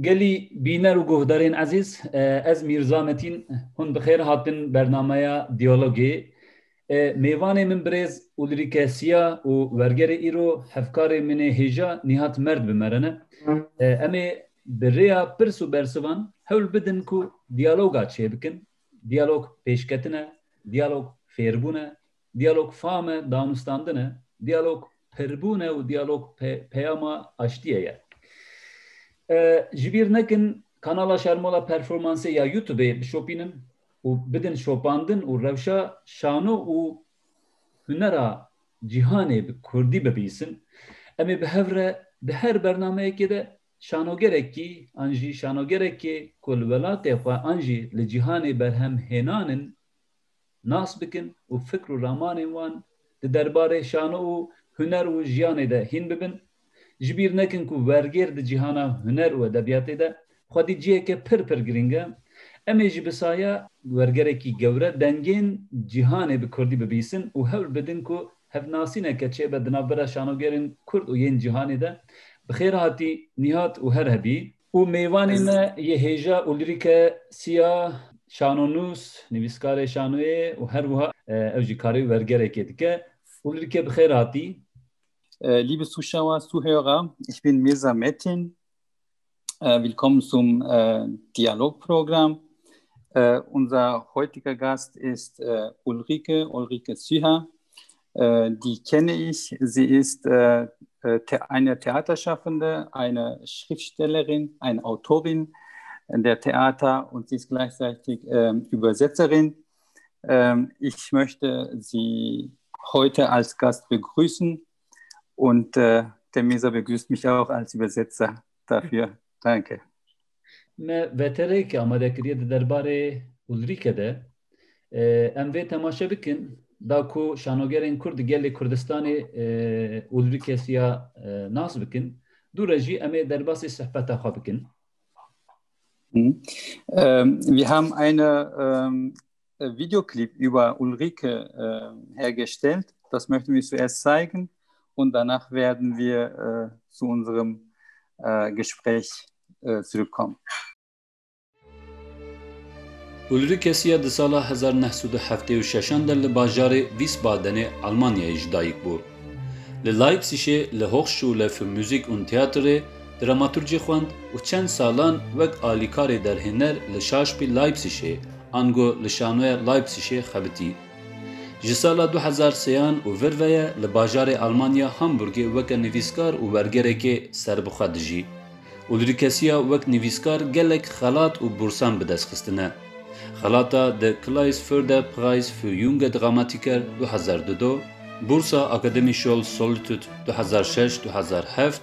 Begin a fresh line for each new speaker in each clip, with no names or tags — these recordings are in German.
گلی بینر و گهدارین عزیز از میرزا متین هون بخیر هاتن برنامه دیالوگی میوان من برز اولریکه سیا و ورگر ایرو هفکار من هجا نهات مرد بمرنه اما بریا پرس و برسوان هول بدن کو دیالوگا چه بکن دیالوگ پیشکتنه دیالوگ فیربونه دیالوگ فام دانستاندنه دیالوگ پربونه و دیالوگ پیاما اشتیه جبیر نکن kanala şermola performansı ya YouTube'e şopinin u bidin şopandın u revşa şanu u hünera cihane bi Kurdi bebisin emi bi hevre bi her bernameye ki de şano gerek ki anji şano gerek ki kul velate xwe anji li cihane berhem henanin nas bikin u fikr u ramanên wan di derbare şano u hüner u jiyane de hin bibin jibir nekin ku verger di cihana hüner u edebiyatê de xwedî ciyeke pir giring e em ê ji bisaya wergerekî gewre dengên cîhanê bi Kurdî bibîsin û hewl bidin ku hevnasîneke çêbe di navbera şanogerên Kurd û yên cîhanê de bi xêr hatî nîhat û her hebî û mêvanê me yê hêja û lîrîke siya şanonûs nivîskarê şanoyê û her wiha ew jî karê wergerekê dike û lîrîke bi xêr hatî.
Liebe Zuschauer, Zuhörer, ich bin Mirza Metin. Willkommen zum Dialogprogramm. Unser heutiger Gast ist Ulrike Süha. Die kenne ich. Sie ist eine Theaterschaffende, eine Schriftstellerin, eine Autorin der Theater und sie ist gleichzeitig Übersetzerin. Ich möchte Sie heute als Gast begrüßen und der Mirza begrüßt mich auch als Übersetzer dafür. Danke.
Me vetere ki amade kiriye de derbare Ulrike de em ve temaşa bikin da ku şanogerên Kurd gelê Kurdistanê Ulrike siya nas bikin du rejî em ê derbasê sohbeta xwe bikin.
Wir haben einen Videoclip über Ulrike hergestellt. Das möchten wir zuerst zeigen und danach werden wir zu unserem Gespräch zurückkommen.
Ulrike Siya di sala 1976 de li bajarê Wiesbadenê Almanyayê ji dayîk bû. Li Leipzigê li Hochschule für Musik und Theaterê dramaturjî xwend û çend salan wek alîkarê derhêner li Şaşpî Leipzigê ango li şanoya Leipzigê xebitî. Ji sala 2003 û vir ve ye li bajarê Almanya Hamburgê weke nivîskar û wergerekê serbixwe dijî. Ulrike Siya wek nivîskar gelek xelat û bursan bi dest xistine. Xelata de Kreisförderpreis für junge Dramatiker 2002, Bursa Akademische Solitude 2006-2007,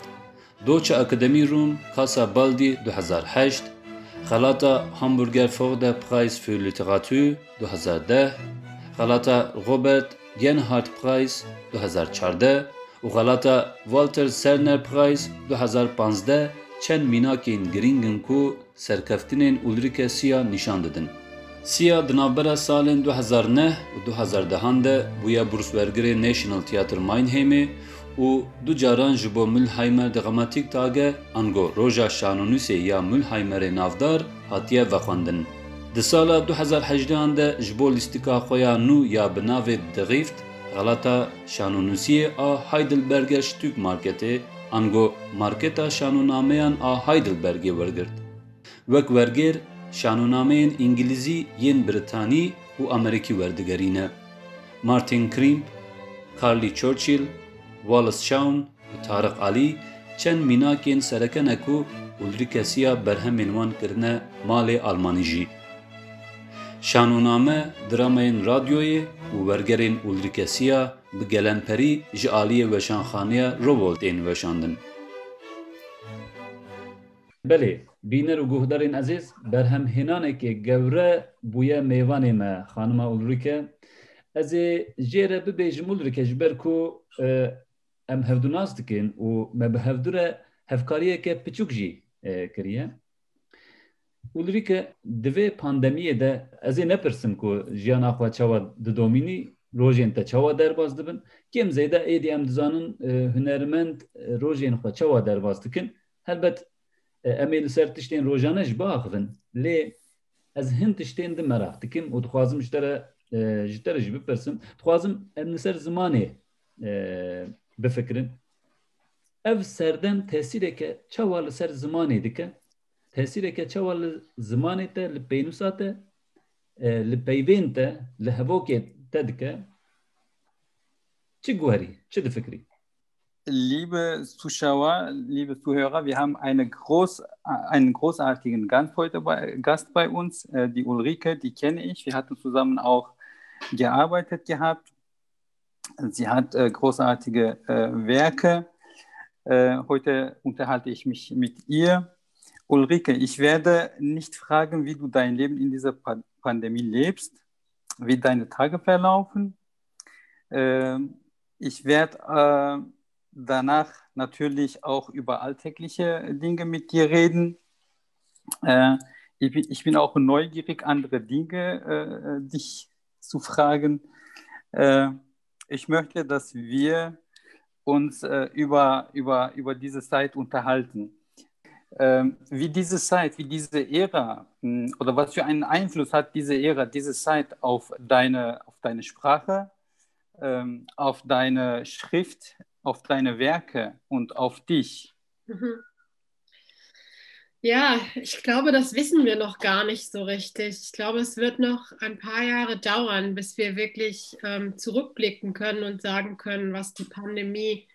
Deutsche Akademie Rum Casa Baldi 2008, Xelata Hamburger Förderpreis für Literatur 2010, Xelata Robert Genhardt Preis 2014 û xelata Walter Serner Preis 2015 çend mînakên girîngin ku serkeftinên Ulrike Siya nîşan didin. Siya di navbera salên 2009 û 2010 de bûye burswergirê National Theatre Mannheimê û du caran ji bo Mülheimer dramatik tage ango Roja Şanonûsê ya Mülheimerê navdar hatiye vexwendin. Di sala 2018 de ji bo lîstika xwe ya nû ya bi navê Dirift xelata şanonûsiyê a Heidelberger Stückmarketê ango marketa şanonameyan a Heidelbergê wergirt. Wek wergêr şanonameyên İngilîzî yên Britanî û Amerîkî werdigerîne. Martin Krimp, Carly Churchill, Wallace Shawn û Tariq Alî çend mînakên serekene ku Ulrike Siya berhemên wan kirine malê Almanî jî. Şanoname dramayên radyoyê û wergerên Ulrike Siya bi gelenperî ji aliyê weşanxaneya Rowohlt tên weşandin. Belê, bîner û guhdarên ezîz berhemhênanekê gewre bûye mêvanê me xanima Ulrike. Ez ê jê re bibêjim Ulrike ji ber ku em hevdûnas dikin û me bi hevdûre hevkariyeke piçûk jî kiriye. Ulrike di vê pandemiyê de ez ê nepirsim ku jiyana xwe çawa didomînî rojên te çawa derbas dibin. Kêm zêde êdî em dizanin hunermend rojên xwe çawa derbas dikin. Helbet ام ال سر تشتین روزانه باخن لی از هند تشتین ده merak dikim و دخوازم جتره جی بپرسم دخوازم ام سر زمانه بفکرن ev serdem tesireke çaval ser zamanê dike tesireke çaval zamanê te li peynusa te li peyvên te li hevokê te dike çi guherî çi difikrî
Liebe Zuschauer, liebe Zuhörer, wir haben einen großartigen Gast bei uns, die Ulrike, die kenne ich. Wir hatten zusammen auch gearbeitet gehabt. Sie hat großartige Werke. Heute unterhalte ich mich mit ihr. Ulrike, ich werde nicht fragen, wie du dein Leben in dieser Pandemie lebst, wie deine Tage verlaufen. Ich werde danach natürlich auch über alltägliche Dinge mit dir reden. Ich bin auch neugierig, andere Dinge dich zu fragen. Ich möchte, dass wir uns über diese Zeit unterhalten. Wie diese Zeit, wie diese Ära oder was für einen Einfluss hat diese Ära, diese Zeit auf deine Sprache, auf deine Schrift, auf deine Werke und auf dich?
Ja, ich glaube, das wissen wir noch gar nicht so richtig. Ich glaube, es wird noch ein paar Jahre dauern, bis wir wirklich zurückblicken können und sagen können, was die Pandemie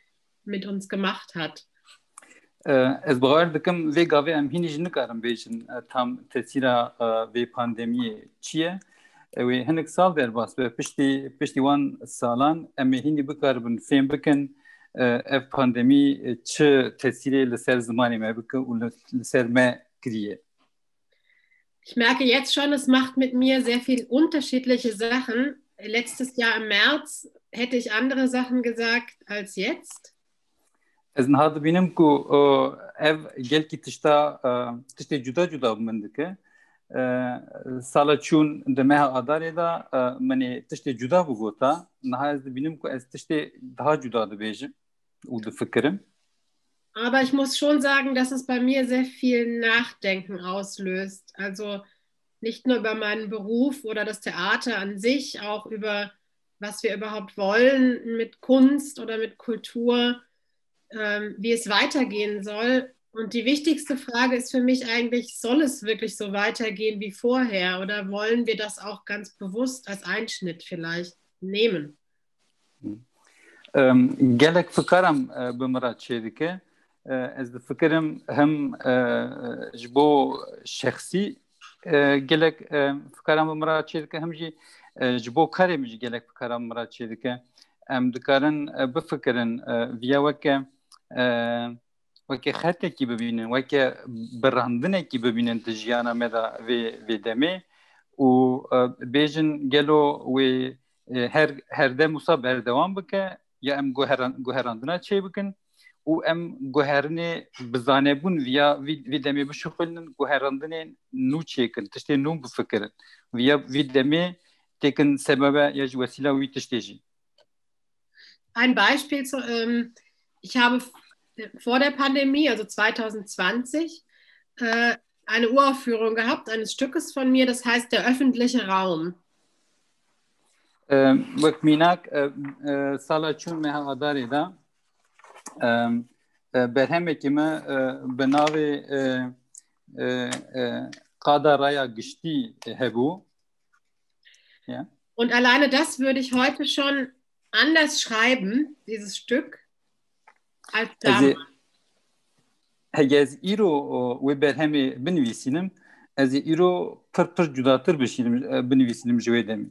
mit uns gemacht hat.
Ez bawer dikim vê gavê em hînî jî nikarim bêjin tam tesîra vê pandemiyê çi ye. Wê hinek sal derbas be piştî wan salan em ê hînî bikaribin fêm bikin ev pandemî çi tesîrê li ser zimanê me bike û li ser me kiriye.
Ich merke jetzt schon, es macht mit mir sehr viel unterschiedliche Sachen. Letztes Jahr im März hätte ich andere Sachen gesagt als jetzt.
Ez niha dibînim ku ev gelkî tiştê cuda cuda min dike. Sala çûn di meha adarê da minê tiştê cuda bigota. Niha ez dibînim ku ez tiştê daha cuda dibêjim û difikirim.
Aber ich muss schon sagen, dass es bei mir sehr viel Nachdenken auslöst. Also nicht nur über meinen Beruf oder das Theater an sich, auch über was wir überhaupt wollen mit Kunst oder mit Kultur, wie es weitergehen soll. Und die wichtigste Frage ist für mich eigentlich, soll es wirklich so weitergehen wie vorher oder wollen wir das auch ganz bewusst als Einschnitt vielleicht nehmen?
Gelek fikaram bi min re çê dike. Ez difikirim hem ji bo şexsî gelek fikaram bi min re çê dike hem jî ji bo karê min jî gelek fikaram bi min re çê dike. Em dikarin bifikirin viya weke xetekî bibînin, weke birandinekî bibînin di jiyana me da vê demê û bêjin gelo wê her dem wisa berdewam bike ya em guherandina çê bikin û em guherinê bi zanebûn viya vê demê bişuxulin guherandinên nû çêkin, tiştê nû bifikirin. Viya vê demê têkin sebebe ya ji wesîla wî tiştê jî.
Ein Beispiel, ich habe vor der Pandemie, also 2020, eine Uraufführung gehabt eines Stückes von mir, das heißt Der öffentliche Raum.
Wek mînak sala çûn meha adarê da berhemekî me bi navê Qada Raya Giştî hebû.
Und alleine das würde ich heute schon anders schreiben, dieses Stück, als damals.
Ez îro wê berhemê binivîsînim, ez ê îro pir cudatir binivîsînim ji wê demê.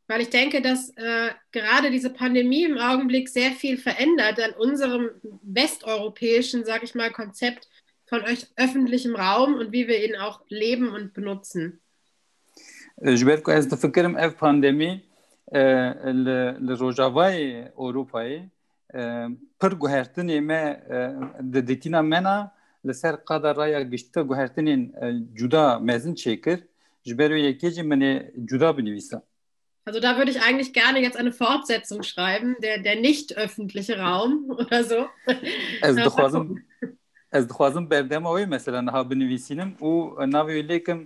Weil ich denke, dass gerade diese Pandemie im Augenblick sehr viel verändert an unserem westeuropäischen, sag ich mal, Konzept von öffentlichem Raum und wie wir ihn auch leben und benutzen.
Ji ber ku ez difikirim ev pandemî li rojavayê Ewropayê pir guhertinê me di dîtîna me na li ser Qada Raya Giştî guhertinên cuda mezin çêkir ji ber wê yekê jî min ê cuda binivîsa.
Also da würde ich eigentlich gerne jetzt eine Fortsetzung schreiben, der nicht öffentliche Raum oder so.
Ez dixwazim berdema wê mesela niha binivîsînim û navê wê lêkim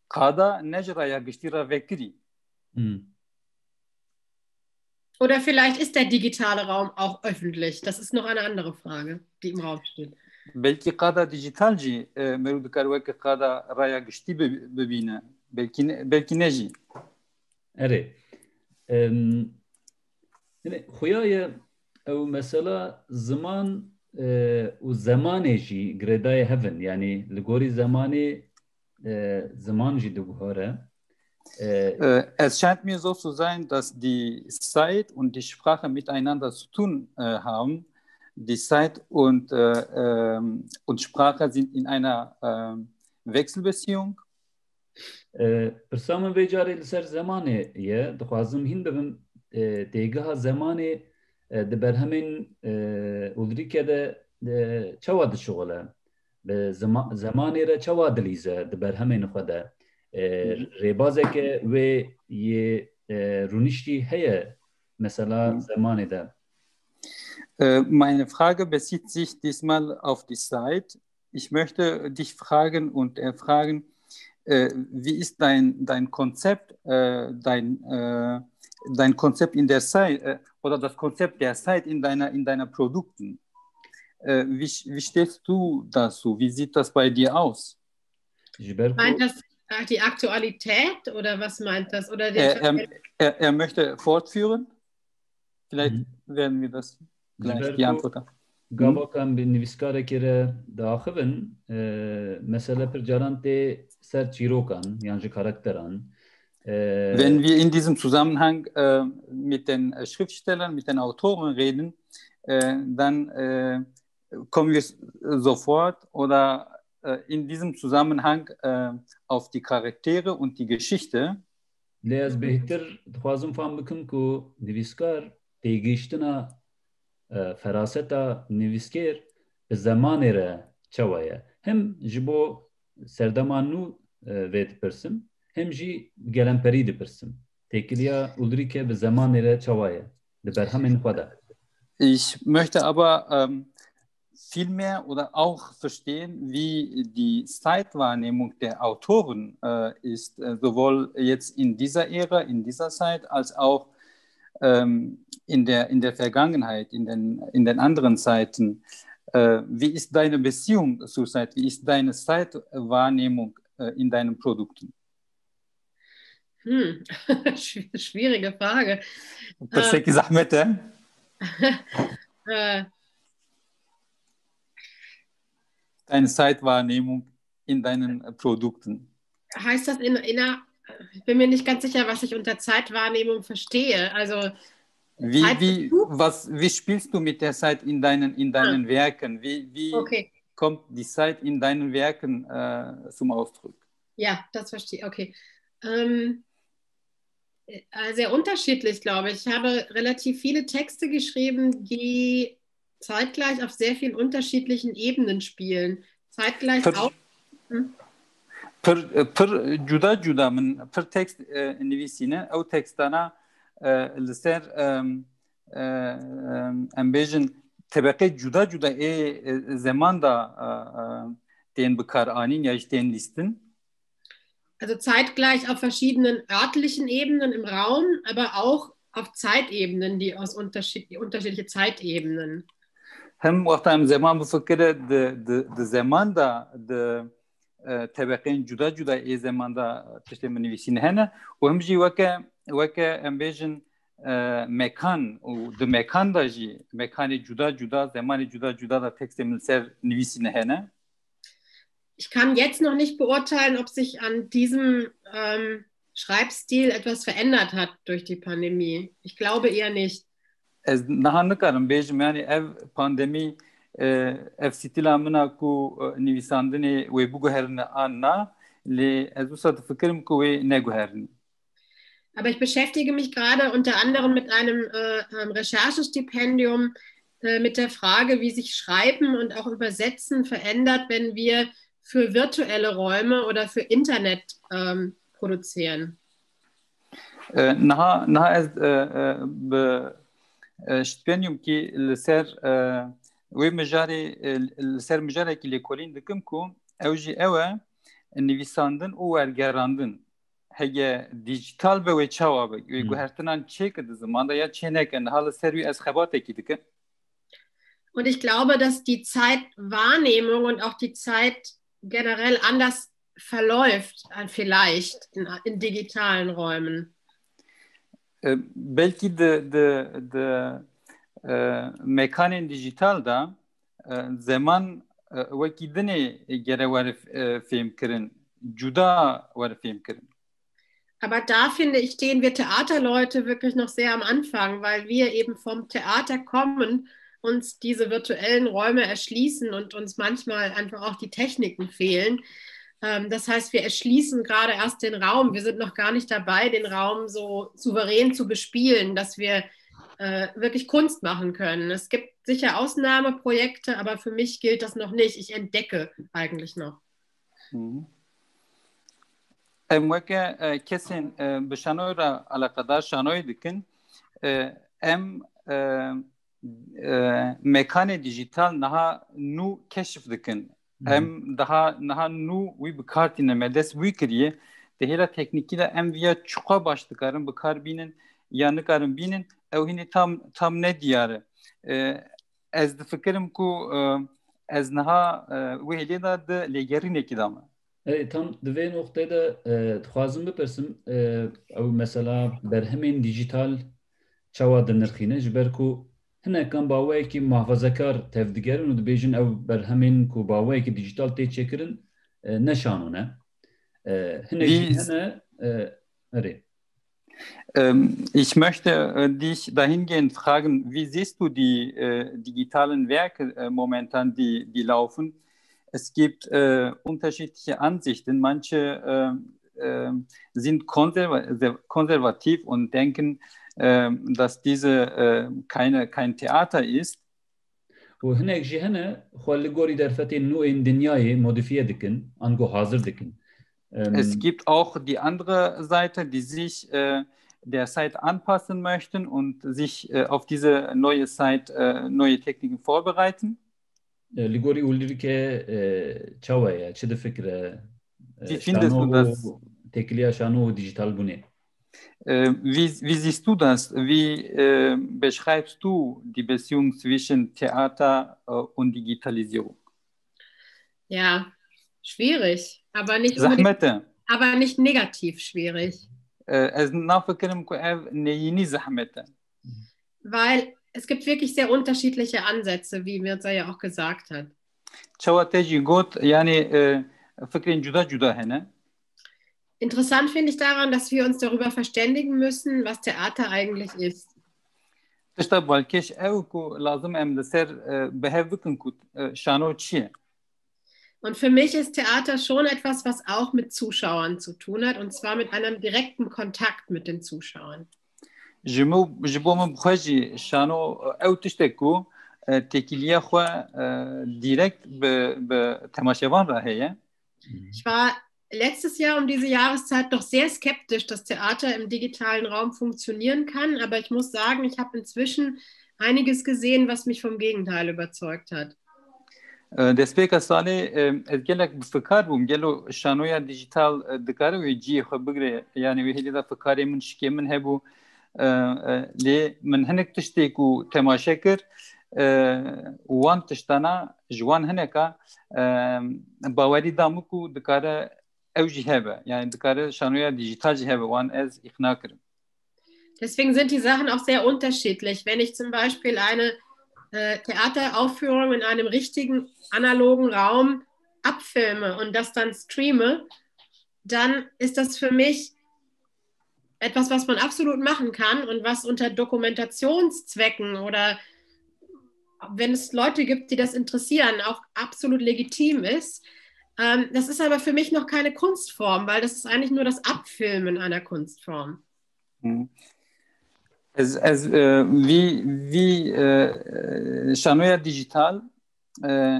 qada ne ji raya giştî re vekirî.
Oder vielleicht ist der digitale Raum auch öffentlich. Das ist noch eine andere Frage, die im Raum steht.
Belkî qada dijital jî merû dikar wekî qada raya giştî bibîne. Belkî ne jî.
Erê. Xuya ew mesela ziman û zemanê jî girêdayê hevin. Yani li gorî zemanê ziman jî diguhare.
Es scheint mir so zu sein, dass die Zeit und die Sprache miteinander zu tun haben. Die Zeit und Sprache sind in einer Wechselbeziehung.
Pirsa min vê carê li ser zemanê ye, dixwazim hîn bibim têgiha zemanê di berhemên Ulrike de çawa dişuxile? Bi zemanê re çawa dilîze di berhemên xwe de? Rêbazeke wê yê rûniştî heye mesela zemanê de?
Meine Frage bezieht sich diesmal auf die Zeit. Ich möchte dich fragen und erfragen, wie ist dein Konzept, dein Konzept in der Zeit oder das Konzept der Zeit in deiner Produkten? Wie stehst du dazu? Wie sieht das bei dir aus?
Meint das die Aktualität oder was meint das? Oder
er möchte fortführen. Vielleicht werden wir das gleich die Antwort haben.
Gavakan bi nivîskarekê re diaxivin mesele pir caran tê ser çîrokan yan ji karakteran.
Wenn wir in diesem Zusammenhang mit den Schriftstellern, mit den Autoren reden, dann kommen wir sofort oder in diesem Zusammenhang auf die Charaktere und die Geschichte.
Lê ez bêhtir dixwazim fam bikim ku nivîskar têgihiştina feraseta nivîskêr bi zemanê re çawa ye. Hem ji bo serdema nû vê dipirsim, hem jî gelemperî dipirsim. Têkiliya Ulrike bi zemanê re çawa ye? Di berhemên xwe de.
Ich möchte aber vielmehr oder auch verstehen, wie die Zeitwahrnehmung der Autoren ist, sowohl jetzt in dieser Ära, in dieser Zeit, als auch in der Vergangenheit, in den anderen Zeiten. Wie ist deine Beziehung zur Zeit? Wie ist deine Zeitwahrnehmung in deinen Produkten?
Schwierige Frage.
Perseki zahmet, Deine Zeitwahrnehmung in deinen Produkten.
Heißt das ich bin mir nicht ganz sicher, was ich unter Zeitwahrnehmung verstehe. Also
wie spielst du mit der Zeit in deinen Werken? Wie kommt die Zeit in deinen Werken zum Ausdruck?
Ja, das verstehe ich. Okay. Sehr unterschiedlich, glaube ich. Ich habe relativ viele Texte geschrieben, die zeitgleich auf sehr vielen unterschiedlichen Ebenen spielen. Zeitgleich auch.
Per juda juda min per tekst nivîsîne ew tekstana li ser em bêjin tebeqê cuda cuda zeman da tên bikaranîn ya ji tên lîstin.
Also zeitgleich auf verschiedenen örtlichen Ebenen im Raum, aber auch auf Zeitebenen, die unterschiedliche Zeitebenen.
Hem wexta em zeman bifikire di zeman da di tebeqên cuda cuda zeman da tiştê min nivîsîne hene û hem jî weke em bêjin mekan û di mekan da jî mekanê cuda cuda zemanê cuda cuda da tekstê min ser nivîsîne hene.
Ich kann jetzt noch nicht beurteilen, ob sich an diesem Schreibstil etwas verändert hat durch die Pandemie. Ich glaube eher nicht.
Ez niha nikarim bêjim yani ev pandemî ev stîla min a ku nivîsandinê wê biguherîne an na lê ez wisa difikirim ku wê neguherîne.
Aber ich beschäftige mich gerade unter anderem mit einem Recherchestipendium mit der Frage, wie sich Schreiben und auch Übersetzen verändert, wenn wir für virtuelle Räume oder für Internet produzieren.
Niha ez شتبینیم که لسر وی مجاری لسر مجاری که لیکولین دکم کو اوجی اوه نویساندن و ورگراندن هگه دیجیتال به وی چوابه وی گوهرتنان چه کده زمان یا چه نکن حالا سروی از خباته کی دکم.
Und ich glaube, dass die Zeitwahrnehmung und auch die Zeit generell anders verläuft, vielleicht in digitalen Räumen.
Belki de mekanên dijital da zaman wekî dinê gere were fêmkirin, cuda were fêmkirin.
Aber da, finde ich, stehen wir Theaterleute wirklich noch sehr am Anfang, weil wir eben vom Theater kommen, uns diese virtuellen Räume erschließen und uns manchmal einfach auch die Techniken fehlen. Das heißt, wir erschließen gerade erst den Raum. Wir sind noch gar nicht dabei, den Raum so souverän zu bespielen, dass wir wirklich Kunst machen können. Es gibt sicher Ausnahmeprojekte, aber für mich gilt das noch nicht. Ich entdecke eigentlich noch.
Em weke kesên bi şanoy ra alaqadar şanoy dikin em mekanê dijital niha nû keşif dikin. Em daha niha nû wî bi kar tîne me dest wî kiriye di hêla teknîkî de em viya çuqa baş dikarin bi kar bînin ya nikarin bînin ew hînî tam ne diyare. Ez difikirim ku ez niha wê hêlê da di lêgerînekî da me.
Tam divê noktaya da dixwazim bipirsim ew mesela berhemên dijital çawa dinirxîne ji ber ku hinekan baweyekî muhafazakar tev digerin û dibêjin ew berhemên ku baweyekî dijital tê çêkirin neşanûne. Hinek jî hene erê.
Ich möchte dich dahingehend fragen, wie siehst du die digitalen Werke momentan, die laufen? Es gibt unterschiedliche Ansichten. Manche sind konservativ und denken, dass diese kein Theater ist.
و هناك جي هنا خلي گوری درفتين نوعين دنیای مodifiye dikin, ango hazır dikin.
Es gibt auch die andere Seite, die sich der Zeit anpassen möchten und sich auf diese neue Zeit, neue Techniken vorbereiten.
Ligori ulrike çavaya, çi de fikre
Wie findest du das?
Tekliya şano dijital bune.
Wie siehst du das? Wie beschreibst du die Beziehung zwischen Theater und Digitalisierung?
Ja, schwierig, aber nicht negativ schwierig. Weil es gibt wirklich sehr unterschiedliche Ansätze, wie Mirza ja auch gesagt hat. Interessant finde ich daran, dass wir uns darüber verständigen müssen, was Theater eigentlich ist. Und für mich ist Theater schon etwas, was auch mit Zuschauern zu tun hat, und zwar mit einem direkten Kontakt mit den Zuschauern. Ich war letztes Jahr um diese Jahreszeit noch sehr skeptisch, dass Theater im digitalen Raum funktionieren kann, aber ich muss sagen, ich habe inzwischen einiges gesehen, was mich vom Gegenteil überzeugt hat.
Despeka sale gelek bifkar bum gelo şanoya dijital dikare ve ji xbigre yani ve helida fikare min şike min hebu le min hinek tişte ku temaşekir wan tiştana jwan hineka bawari damu ku dikare ew jî hebe yani dikare şanoya dijital jî hebe wan ez ikna kirim.
Deswegen sind die Sachen auch sehr unterschiedlich. Wenn ich zum Beispiel eine Theateraufführung in einem richtigen analogen Raum abfilme und das dann streame, dann ist das für mich etwas, was man absolut machen kann und was unter Dokumentationszwecken oder wenn es Leute gibt, die das interessieren, auch absolut legitim ist. Das ist aber für mich noch keine Kunstform, weil das ist eigentlich nur das Abfilmen einer Kunstform.
Wie şanoya dijital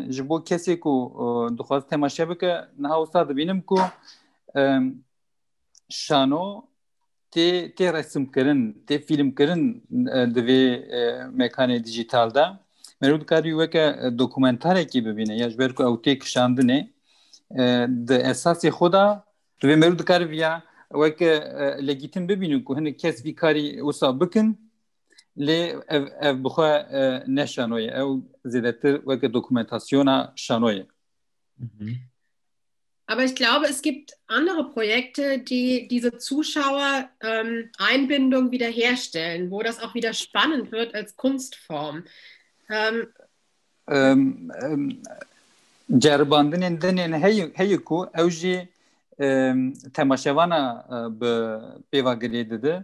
ji bo kesê ku dixwaz temaşe bike niha wisa dibînim ku şano تێ ڕسمکردن تێ فیلمکردن divê mekanê dijîtal de merû dikarî weke dokumentareke bibîne ya ji ber ku ew tê kişandinê di esasê xwe de divê merû dikarî ya weke legîtim bibînin ku hinek kes vî karî wisa bikin lê ev bi xwe ne şanoye ew zêdetir weke dokumentasyona şanoye.
Aber ich glaube, es gibt andere Projekte, die diese Zuschauer-Einbindung wiederherstellen, wo das auch wieder spannend wird als Kunstform.
Ceribandinên dinên heye ku ew jî temaşevana bi pêvagirê dide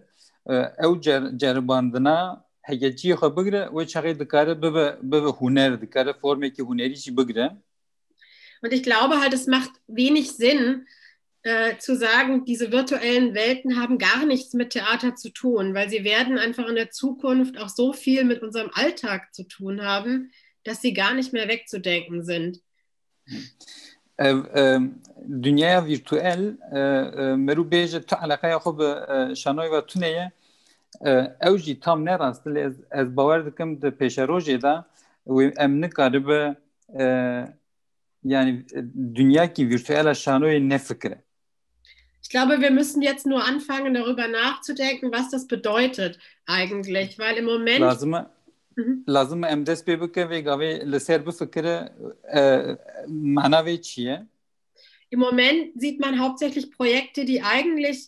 ew ceribandina heyeciyê xwe bigire wê çaxê dikare bibe huner dikare formekî hunerî jî bigire.
Und ich glaube halt, es macht wenig Sinn, zu sagen, diese virtuellen Welten haben gar nichts mit Theater zu tun, weil sie werden einfach in der Zukunft auch so viel mit unserem Alltag zu tun haben, dass sie gar nicht mehr wegzudenken sind.
Dünyaya virtuel merû bêje tu alaqeya xwe bi şanoyê ve tuneye ew jî tam ne rast ez bawer dikim di pêşerojê de em nikaribe yani dünyaki virtueller şanoyê ne fikre.
Ich glaube, wir müssen jetzt nur anfangen, darüber nachzudenken, was das bedeutet eigentlich, weil im Moment...
Lazım em dest pê bike vê gavê li ser bifikire mana vê çi ye?
Im Moment sieht man hauptsächlich Projekte, die eigentlich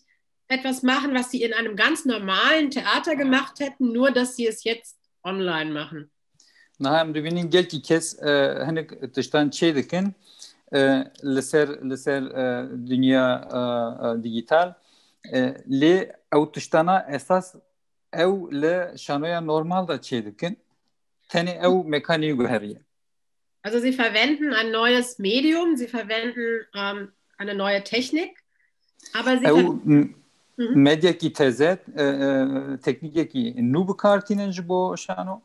etwas machen, was sie in einem ganz normalen Theater gemacht hätten, nur dass sie es jetzt online machen.
Niha em dibînin gelkî kes hinek tiştan çê dikin li ser dünya dijital lê ew tiştana esas ew li şanoya normal da çê dikin tenê ew mekanî guheriye.
Also sie verwenden ein neues Medium, sie verwenden eine neue Technik, aber sie
medyakî teze teknikekî nû bikartînin ji bo şano.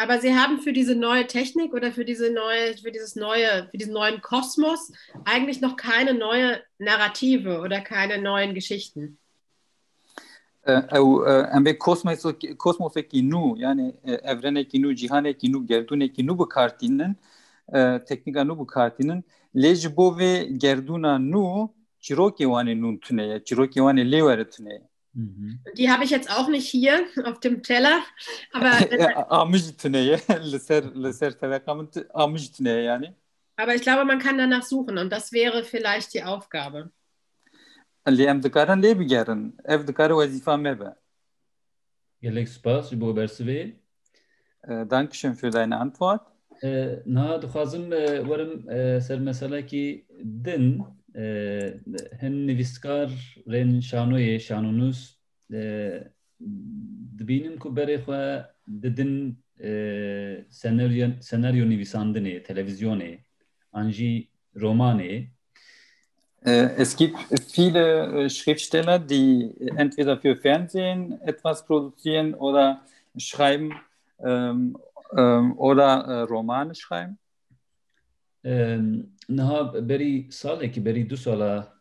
Aber sie haben für diese neue Technik oder für diesen neuen Kosmos eigentlich noch keine neue Narrative oder keine neuen Geschichten.
Em vê kosmosekî nû yani evrenekî nû, cîhanekî nû, gerdûnekî nû bikartînin, teknika nû bikartînin, lê ji bo vê gerdûna nû çîrokê wanê nû tune ye, çîrokê wanê lê were tune ye.
Die habe ich jetzt auch nicht hier auf dem Teller, aber aber ich glaube, man kann danach suchen und das wäre vielleicht die Aufgabe.
Dankeschön für deine Antwort.
Na, dixwazim werim ser meselekî din hin nivîskarên şanoyê şanonûs dibînin ku berê xwe didin senaryo nivîsandinê, televizyonê an jî romanê.
Es gibt viele Schriftsteller, die entweder für Fernsehen etwas produzieren oder schreiben oder Romane schreiben.
Niha berî salekî berî 2 sala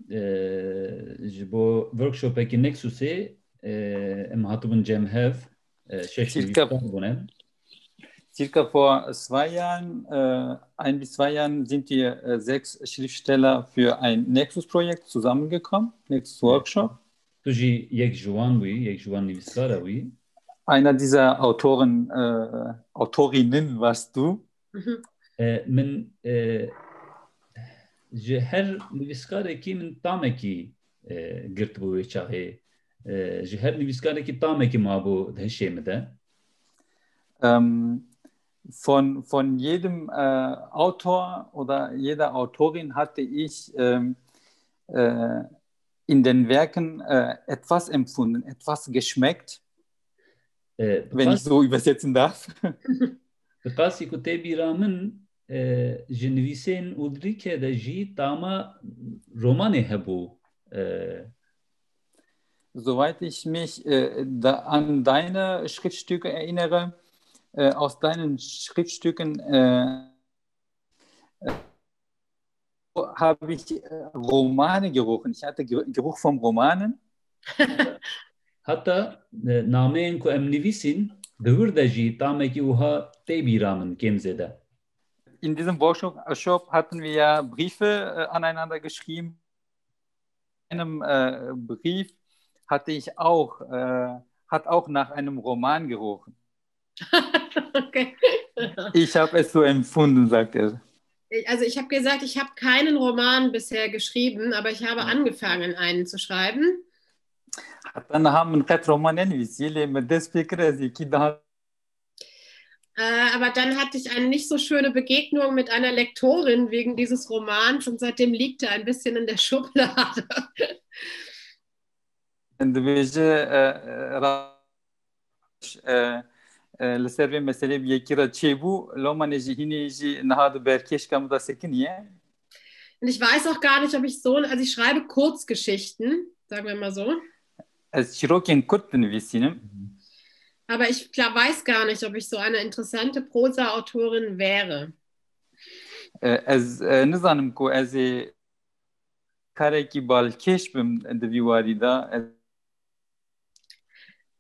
ji bo workshopekî Nexusê em hatibûn cemhev şeş nivîskar bûne.
Circa vor 2 Jahren, 1 bis 2 Jahren sind wir 6 Schriftsteller für ein Nexus-Projekt zusammengekommen, Nexus Workshop.
Tu jî yek ji wan bûyî, yek ji wan nivîskar wî.
Einer dieser Autorinnen warst du.
Min ji her nivîskarekî min tamekî girt bû wê çaxê. Ji her nivîskarekî tamekî mabû di hişê me de.
Von jedem Autor oder jeder Autorin hatte ich in den Werken etwas empfunden, etwas geschmeckt, wenn ich so übersetzen darf.
Qasî ku tê bîra min ji nivîsên Ulrike de jî tama romanê hebû.
Soweit ich mich an deine Schriftstücke erinnere, aus deinen Schriftstücken habe ich Romane gerochen. Ich hatte Geruch von Romanen.
Hatta nameyên ku em nivîsin di wir de jî tamekî wiha tê bîra min kêm zêde.
In diesem Workshop hatten wir ja Briefe aneinander geschrieben. In einem Brief hat auch nach einem Roman gerochen.
Okay.
Ich habe es so empfunden, sagt er.
Also ich habe gesagt, ich habe keinen Roman bisher geschrieben, aber ich habe angefangen, einen zu schreiben.
حتى أنا هم من قط رومان نویسی لی من دست فکر از یکی daha.
Aber dann hatte ich eine nicht so schöne Begegnung mit einer Lektorin wegen dieses Romans und seitdem liegt er ein bisschen in der Schublade.
لسر به مسئله یکی را چه بو لومان جهینی جی نهاد برکش کم دا سکنیه.
Und ich weiß auch gar nicht, ob ich so, also ich schreibe Kurzgeschichten, sagen wir mal so.
از چیروکین کرد بنویسینم.
Aber ich weiß gar nicht, ob ich so eine interessante Prosa-Autorin wäre.
از نزانم کو از کارکی بالکش بم دویواری دا.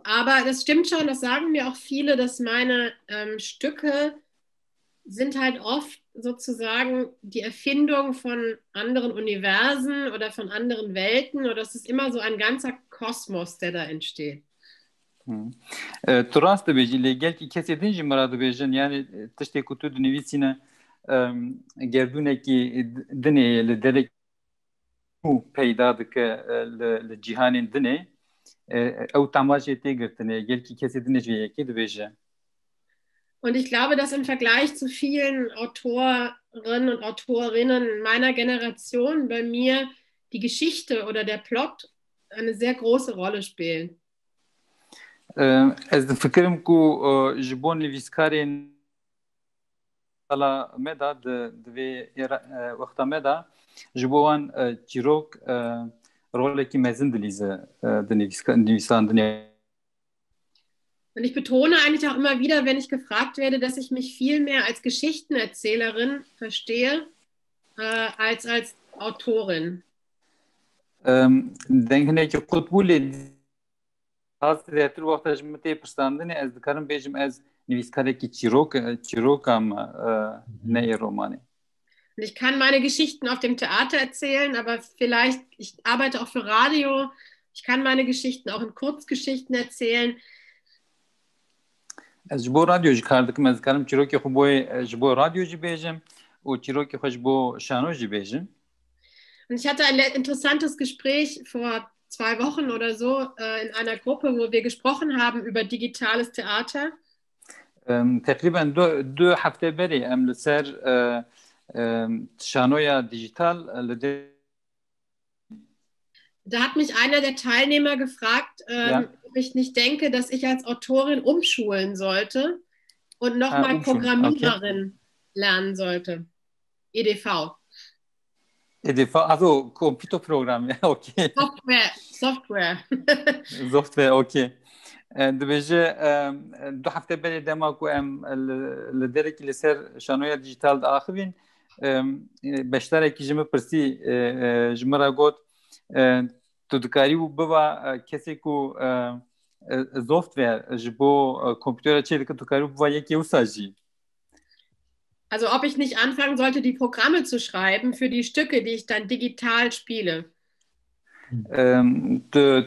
Aber das stimmt schon, das sagen mir auch viele, dass meine Stücke sind halt oft sozusagen die Erfindung von anderen Universen oder von anderen Welten oder es ist immer so ein ganzer Kosmos, der da entsteht.
تو راست بیجی لگل کی کسی دنجی مراد بیجن یعنی تشتی کتو دنویسینه گردونه کی دنه لدرک پیدا دکه لجهان دنه او تماجه تیگرتنه گل کی کسی دنجی یکی دبیجه.
Und ich glaube, dass im Vergleich zu vielen Autorinnen und Autorinnen meiner Generation bei mir die Geschichte oder der Plot eine sehr große Rolle spielen.
از فکرم کو جبون نویسکارین حالا مدا دوی وقتا مدا جبوان چیروک روله کی مزن دلیزه نویسان.
Und ich betone eigentlich auch immer wieder, wenn ich gefragt werde, dass ich mich viel mehr als Geschichtenerzählerin verstehe, als Autorin.
Denke ich, قطبولي حاضر وقت جمعتي برستاندني از ذكرم بيجم از نویسکارێکی چیرۆکم نەی رومانی.
Und ich kann meine Geschichten auf dem Theater erzählen, aber vielleicht, ich arbeite auch für Radio, ich kann meine Geschichten auch in Kurzgeschichten erzählen.
از جبو رادیو جی کار دکم از کارم چیروکی خو بوی جبو رادیو جی بیجم و چیروکی خوش بو شانو جی بیجم.
Und ich hatte ein interessantes Gespräch vor 2 Wochen oder so in einer Gruppe, wo wir gesprochen haben über digitales Theater.
تقریبا دو هفته بری لسر شانویا دیجیتال.
Da hat mich einer der Teilnehmer gefragt, ob ich nicht denke, dass ich als Autorin umschulen sollte und nochmal Programmiererin lernen sollte. EDV.
EDV, also Computerprogramm, okay.
Software.
Software, okay. دبیجه 2 هفته بری دما کو ام لدرکی لسر شانویا دیجیتال آخرین بشتره کی جمع پرسی جمرا گوت تو دکاری و بوا کسی کو Software جبو کامپیوتر چه دکتر دکاری و بوا یکی وساجی.
Also ob ich nicht anfangen sollte, die Programme zu schreiben für die Stücke, die ich dann digital spiele.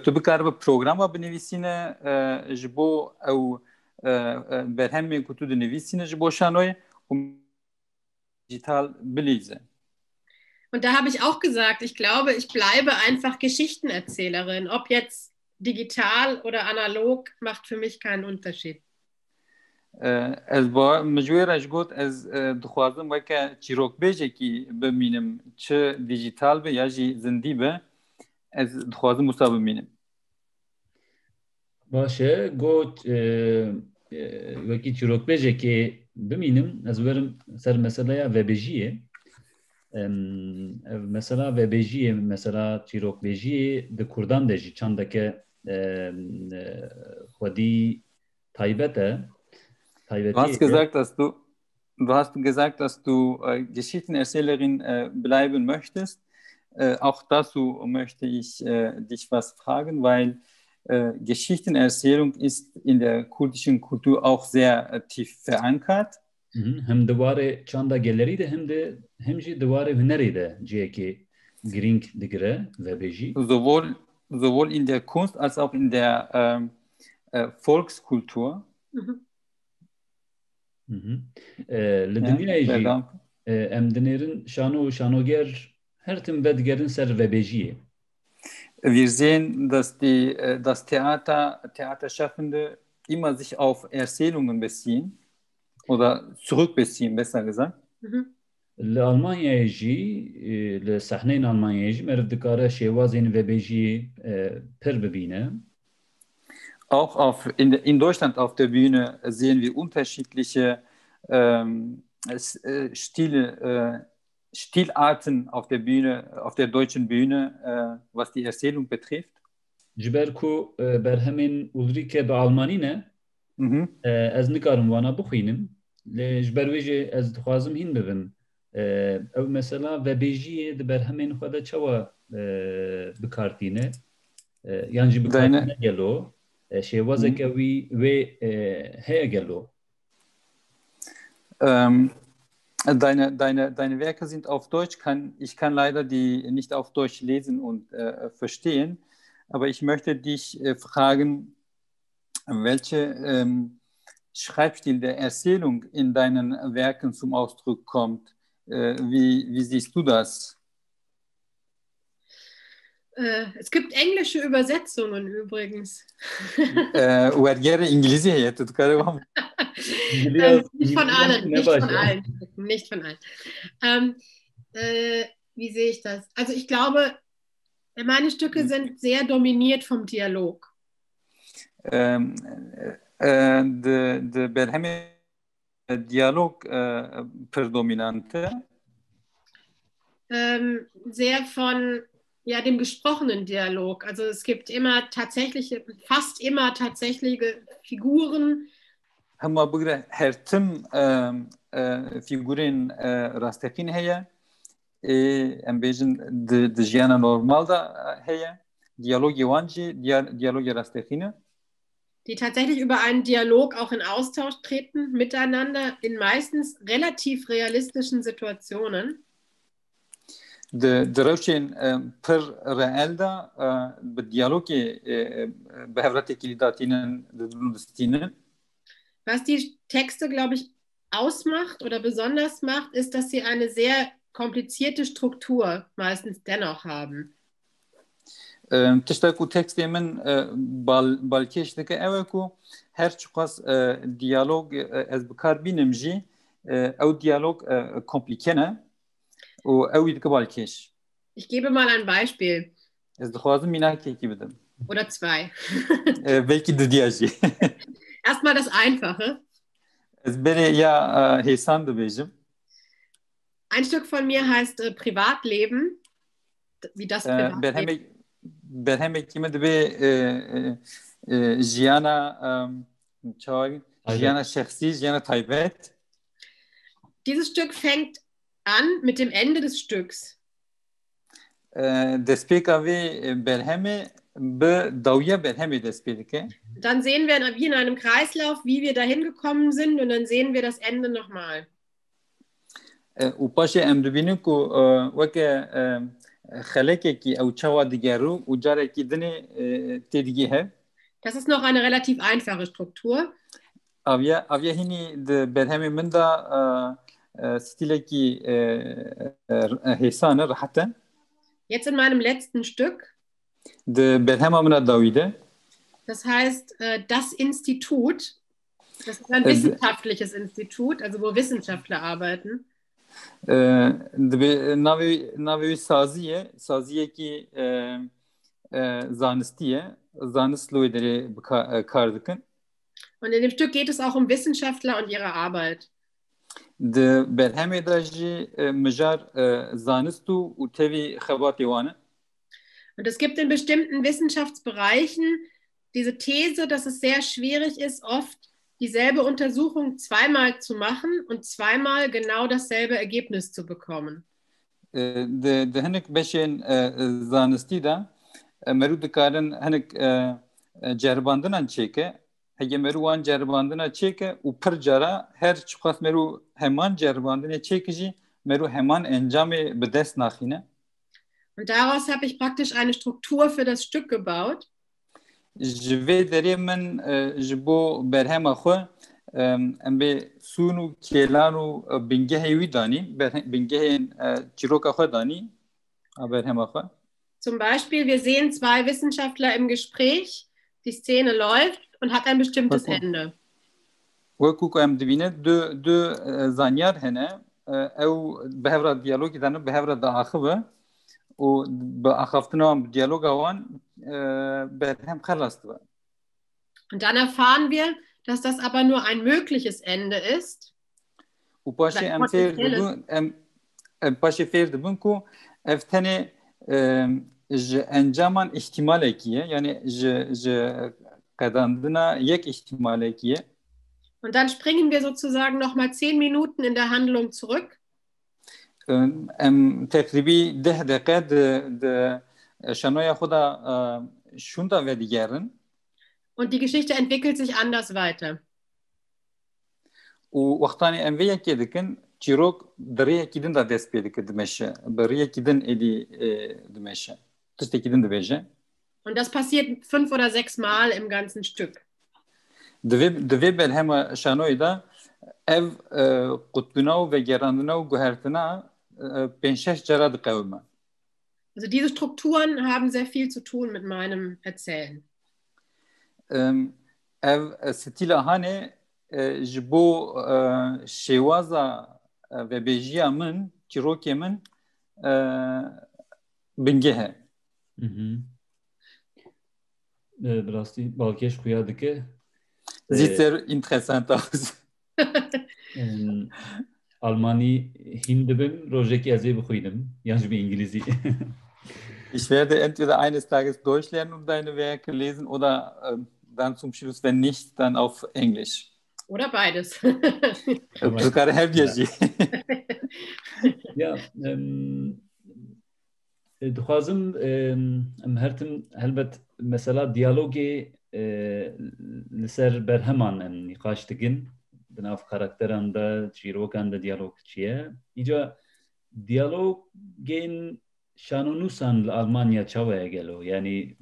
تو بکار به پروگرام بنویسینه جبو او برهمی که تو دنویسینه جبو شانوی و دیجیتال بلیزه.
Und da habe ich auch gesagt, ich glaube, ich bleibe einfach Geschichtenerzählerin. Ob jetzt digital oder analog, macht für mich keinen Unterschied.
از با مجویرش گفت از دخوازم وکه چیروک بیجه کی ببینم چه دیجیتال به یا جی زندی به از دخوازم مسا ببینم.
باشه گوت وکی چیروک بیجه کی ببینم از ورم سر مسئله وبجیه. مثلا وبجیه مثلا چیروک بیجیه د کردان دجی چند که خودی تایبته.
Du hast gesagt, dass du Geschichtenerzählerin bleiben möchtest. auch dazu möchte ich dich was fragen, weil Geschichtenerzählung ist in der kurdischen Kultur auch sehr tief verankert.
Hem deware çanda geleri de hem jî deware hunerê de ciyekê girîng digire vebêjî.
Sowohl in der Kunst als auch in der Volkskultur.
Li dinyayê jî em dinêrin şano û şanoger her tim vedigerin ser vebêjiyê.
Wir sehen, dass das Theaterschaffende immer sich auf Erzählungen beziehen oder zurückbeziehen, besser gesagt.
Li Almanyayê jî li sehneyên Almanyayê jî meriv dikare şêwazên vebêjiyê pir bibîne.
Auch in Deutschland auf der Bühne sehen wir unterschiedliche Stilarten auf der Bühne, auf der deutschen Bühne, was die Erzählung betrifft.
Ji ber ku berhemên Ulrike bi Almanî ne, ez nikarim wana bixwînim. Lê ji ber wê jî ez dixwazim hîn bibim. Ew mesela vebêjiyê di berhemên xwe de çawa bikartîne? Yan jî bikartîne gelo? Şêwazeke wê heye gelo?
Deine Werke sind auf Deutsch. Ich kann leider die nicht auf Deutsch lesen und verstehen, aber ich möchte dich fragen, welche Schreibstil der Erzählung in deinen Werken zum Ausdruck kommt. Wie siehst du das?
Es gibt englische Übersetzungen übrigens. Nicht von allen. Nicht von allen. Wie sehe ich das? Also ich glaube, meine Stücke sind sehr dominiert vom Dialog.
De berheme Dialog predominante.
Sehr von dem gesprochenen Dialog. Also es gibt fast immer tatsächliche Figuren.
Hema bugre her tim figurên rasteqîn heye, em bêjin di jiyana normal da heye, diyalogê wan jî diyalogê rasteqîn e.
Die tatsächlich über einen Dialog auch in Austausch treten, miteinander, in meistens relativ realistischen Situationen.
De rewşên pir reel da bi diyalogê bi hevretekî datînin distînin.
Was die Texte, glaube ich, ausmacht oder besonders macht, ist, dass sie eine sehr komplizierte Struktur meistens dennoch haben.
Tiştek ku tekstê min balkêş dike ew e ku her çiqas diyalog ez bikar bînim jî ew diyalog komplîke ne û ew dike balkêş.
Ich gebe mal ein Beispiel.
Ez dixwazim mînakekî bidim.
Oder zwei.
Belki didiya jî.
Erstmal das Einfache.
Ez berê ya hêsan dibêjim.
Ein Stück von mir heißt Privatleben. Wie das Privatleben.
Berhemekî me dibe jiyana şexsî, jiyana taybet.
Dieses Stück fängt an mit dem Ende des Stücks.
Destpêka vê berhemê bi dawiya berhemê dest pê dike.
Dann sehen wir wie in einem Kreislauf, wie wir dahin gekommen sind, und dann sehen wir das Ende nochmal.
û paşê em dibînin ku weke xelekekî ew çawa digeru û carekî dinê têdigî hev.
Das ist noch eine relativ einfache Struktur.
Aviya hinî di berhemê min da stilekî hêsan e rahat e.
Jetzt in meinem letzten Stück.
Di berhema min a dawî de.
Das heißt, das Institut. Das ist ein wissenschaftliches Institut, also wo Wissenschaftler arbeiten.
Navê sazî ye, saziyekî zanistî ye, zanist li wê derê kar dikin.
Und in dem Stück geht es auch um Wissenschaftler und ihre Arbeit.
Di berhemê de jî mijar zanist û tevî xebatê wan e.
Und es gibt in bestimmten Wissenschaftsbereichen diese These, dass es sehr schwierig ist, oft dieselbe Untersuchung zweimal zu machen und zweimal genau dasselbe Ergebnis zu bekommen.
د هنک بشین زانستی دا مرو دکارن هنک جرباندنان چیکه هگه مرو وان جرباندنا چیکه و پر جرا her çıkas مرو heman جرباندنه چیکه جی مرو heman enjamı به دست ناخینه.
Und daraus habe ich praktisch eine Struktur für das Stück gebaut.
جوی دری من جبو برهم خو ام به سونو کلانو بنگه هیوی دانی بنگه چیروکا خو دانی برهم خو.
Zum Beispiel, wir sehen zwei Wissenschaftler im Gespräch, die Szene läuft und hat ein bestimmtes Ende.
وکو که ام دبینه دو زانیار هنه او به هفره دیالوگی دانه به هفره دا آخبه و به آخفتنا هم دیالوگ آوان به هم خلاص دو.
Und dann erfahren wir, dass das aber nur ein mögliches Ende ist.
و پاشی ام فیر دبون ام پاشی فیر دبون کو افتنه انجامان ihtimal ekiye yani qadandına yek ihtimal ekiye.
Und dann springen wir sozusagen nochmal 10 Minuten in der Handlung zurück.
تقریبی 10 دقیقه د شنوی خدا شوندا و دیگرن.
Und die Geschichte entwickelt sich anders weiter.
و وقتانی ام وی یکی دکن چیروک دریه کیدن دا دست پیدا کدمشه بریه کیدن ادی دمشه تست کیدن دبیجه.
Und das passiert 5 oder 6 Mal im ganzen Stück.
دوی بر هم شنوی دا ev qutbuna ve gerandına ve guhertina 5-6 cerad qawma.
Also diese Strukturen haben sehr viel zu tun mit meinem Erzählen.
Ev stila hane jbo şewaza ve bejiya min çiroke min bingehe.
براستی بالکش خویا دکه
Sehr interessant aus.
Almani hin dibim, rojeki azê bixwînim, yan ji İngilizî.
Ich werde entweder eines Tages Deutsch lernen und deine Werke lesen oder dann zum Schluss, wenn nicht, dann auf Englisch.
Oder beides.
Sogar hevdiyeci.
Ya, dixwazim em hertim helbet mesela diyalogê li ser berheman em nîqaş dikin di nav karakteran de çîrokan de diyalog çiye. Îca diyalogên şanonûsan li Almanya çawa gelo? Yani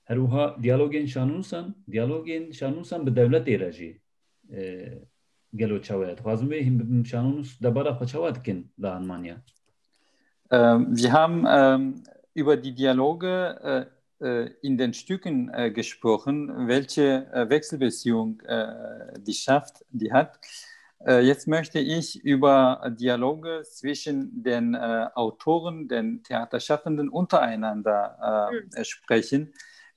her wiha diyalogên şanonûsan bi devletê re jî gelo çawa ye. Dixwazim wê hîn bibim şanonûs debara xwe çawa dikin li Almanya?
Wir haben über die Dialoge in den Stücken gesprochen, welche Wechselbeziehung die hat. Jetzt möchte ich über Dialoge zwischen den Autoren, den Theaterschaffenden untereinander sprechen.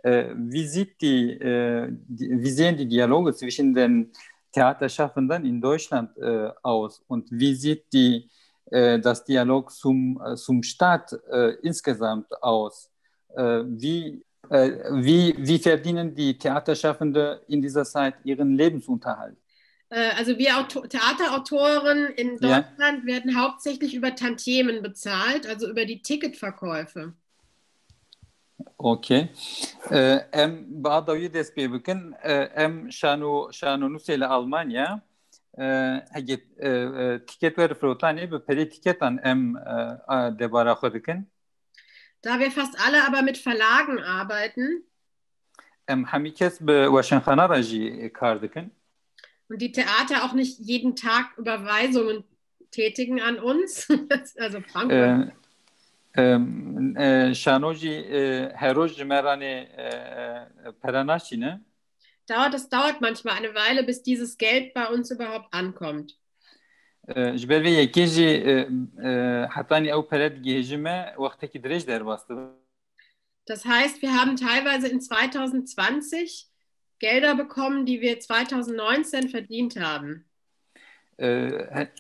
Wie sehen die Dialoge zwischen den Theaterschaffenden in Deutschland aus und wie sieht das Dialog zum Staat insgesamt aus? Wie verdienen die Theaterschaffenden in dieser Zeit ihren Lebensunterhalt?
Also wir Theaterautoren in Deutschland werden hauptsächlich über Tantiemen bezahlt, also über die Ticketverkäufe.
Okay. بعد دست بکن شانو نوسیل Almanya هگه تیکت ور فروتانی به پری تیکتان دبارا خودکن.
Da wir fast alle aber mit Verlagen arbeiten
همی کس به واشنخانه راجی کار دکن.
Und die Theater auch nicht jeden Tag Überweisungen tätigen an uns, also Frankfurt.
Şanoji heroji merane peranaşine.
Das dauert manchmal eine Weile, bis dieses Geld bei uns überhaupt ankommt.
جبر وی یکیجی حتانی او پرد گهجمه وقتی که درج در باسته.
Das heißt, wir haben teilweise in 2020 Gelder bekommen, die wir 2019 verdient haben.
ده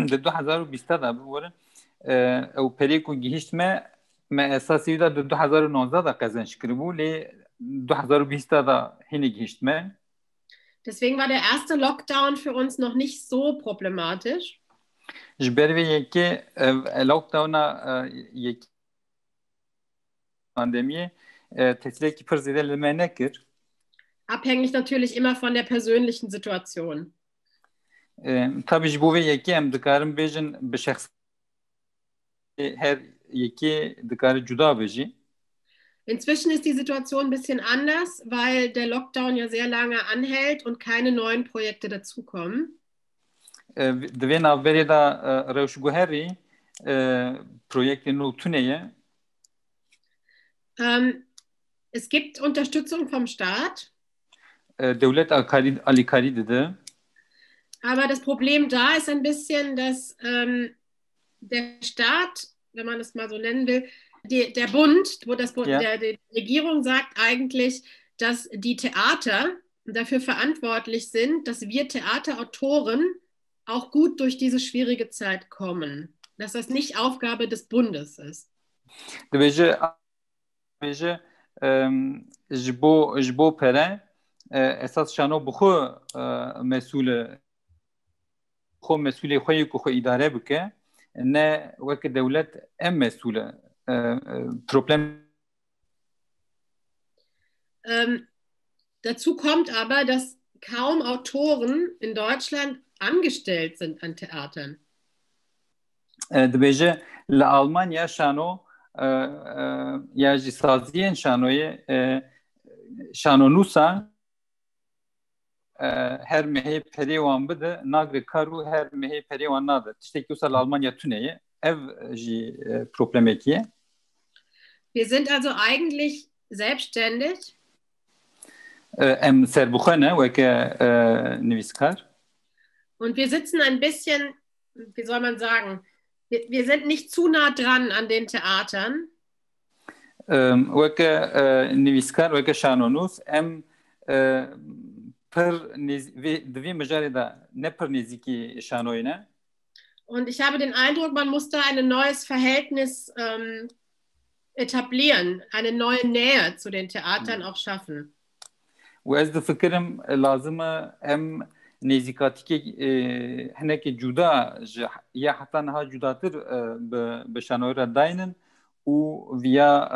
2020 da بوره او پریکو گهشتمه ما اساسی ده 2019 da kazanç kırbu le 2020 da hini gehiştme.
Deswegen war der erste Lockdown für uns noch nicht so problematisch.
ji ber vê yekê lockdowna yekê pandemiyê tesireke pir zêde li me nekir.
Abhängig natürlich immer von der persönlichen Situation.
Tabii ji bo vê yekê em dikarin bêjin bi şexs her yekê dikare cuda bêjî.
Inzwischen ist die Situation ein bisschen anders, weil der Lockdown ja sehr lange anhält und keine neuen Projekte dazukommen.
Di vê navberê de rewşguherî projektê nû tune ye.
Es gibt Unterstützung vom Staat.
Devlet alîkarî dide.
Aber das Problem da ist ein bisschen, dass der Staat, wenn man es mal so nennen will, der Bund, die Regierung sagt eigentlich, dass die Theater dafür verantwortlich sind, dass wir Theaterautoren auch gut durch diese schwierige Zeit kommen. Dass das nicht Aufgabe des Bundes ist.
Ji bo pere esas şano bixwe mesulê xwe yê ku xwe îdare bike ne weke devlet em mesul e. Problem.
Dazu kommt aber, dass kaum Autoren in Deutschland angestellt sind an Theatern.
Dibêje li Almanya şano ya jî saziyên şanoyê şanonûsa her mehê perê wan bide nagre kar û her mehê perê wan nade. Tiştekî wisa li Almanya tune ye. Ev jî problemekî ye.
Wir sind also eigentlich selbstständig.
Em serbixwe ne weke nivîskar.
Und wir sitzen ein bisschen, wie soll man sagen, wir sind nicht zu nah dran an den Theatern.
Weke nivîskar, weke şanonûs em pir divê mijarê de ne pir nêzîkî şanoyê ne.
Und ich habe den Eindruck, man muss da ein neues Verhältnis etablieren, eine neue Nähe zu den Theatern auch schaffen.
û ez difikirim lazim e em nêzîkatîkê hinekê cuda ji ya heta niha cudatir bi şanoyê re dayînin û vîya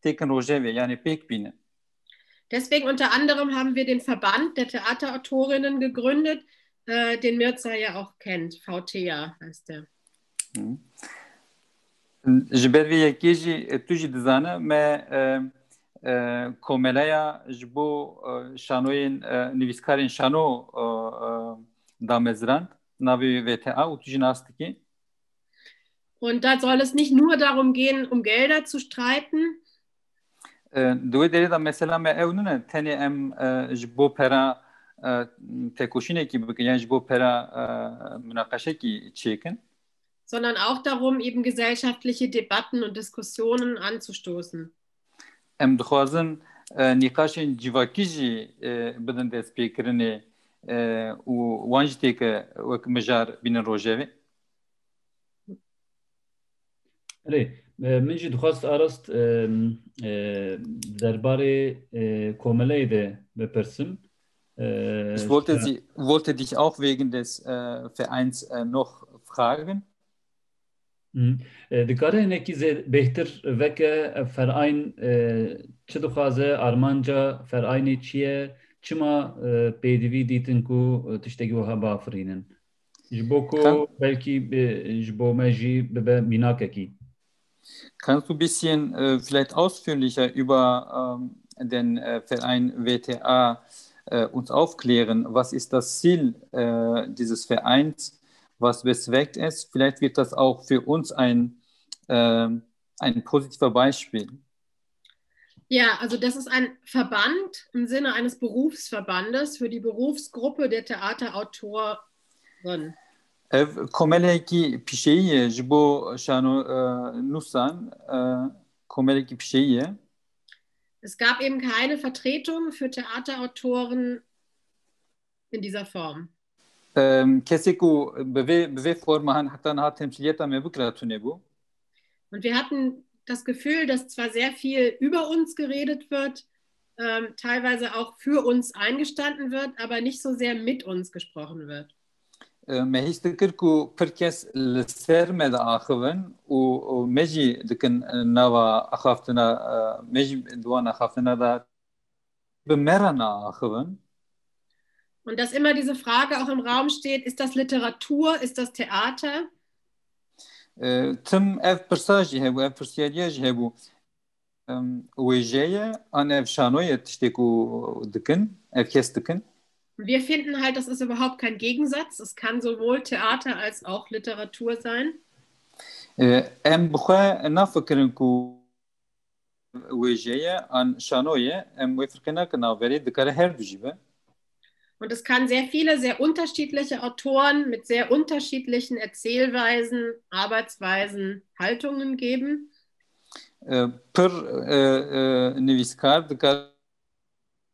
têkin rojevê yani pêk bînin.
Deswegen unter anderem haben wir den Verband der Theaterautorinnen gegründet, den Mirza ja auch kennt, VTEA heißt der.
Ji ber vê yekê jî tu jî dizane me komeleya ji bo şanoyên nivîskarên şano damezrand navê VTA û tu jî nas dikî.
Und da soll es nicht nur darum gehen, um Gelder zu streiten.
Di wê derê de mesela me ew nine tenê em ji bo pera tekoşînekî bikin yani ji bo pera münaqeşekî çêkin.
Sondern auch darum, eben gesellschaftliche Debatten und Diskussionen anzustoßen.
Em dixwazin nîqaşên civakî jî bidin destpêkirinê û wan jî têke wek mijar bînin rojevê.
Min jî dixwast arast derbarê komeleyê de bipirsim.
Ich wollte dich auch wegen des Vereins noch fragen.
Dikare hinekî bêhtir veke ferayîn çi dixwaze armanca ferayînê çi ye çima pêdivî dîtin ku tiştekî wiha bafirînin ji bo ku belkî ji bo me jî bibe mînakekî.
Kannst du ein bisschen vielleicht ausführlicher über den Verein WTA uns aufklären? Was ist das Ziel dieses Vereins? Was bezweckt es? Vielleicht wird das auch für uns ein positiver Beispiel.
Ja, also das ist ein Verband im Sinne eines Berufsverbandes für die Berufsgruppe der Theaterautoren.
Komeleki pişeyi ji bo şanonûsan komeleki pişeyi.
Es gab eben keine Vertretung für Theaterautoren in dieser Form.
Kesê ku bi vê forma heta niha temsiliyeta me bikira tune bû.
Und wir hatten das Gefühl, dass zwar sehr viel über uns geredet wird, teilweise auch für uns eingestanden wird, aber nicht so sehr mit uns gesprochen wird.
مهیست کرد که پرکس لسر مد آخون و مجی دکن نوا آخافتنا مجی دوان آخافتنا دا بمرنا آخون.
Und dass immer diese Frage auch im Raum steht, ist das Literatur, ist das Theater?
تم اف برساجی هبو اف پرسیاریاجی هبو ویجه آن اف شانوی تشتکو دکن اف کس دکن.
Wir finden halt, das ist überhaupt kein Gegensatz. Es kann sowohl Theater als auch Literatur sein.
ام بخوا نفکرن کو ویجه آن شانوی ام وفرکنا کنا وری دکاره هر دوجیبه.
Und es kann sehr viele, sehr unterschiedliche Autoren mit sehr unterschiedlichen Erzählweisen, Arbeitsweisen, Haltungen geben.
پر نویسکار دکار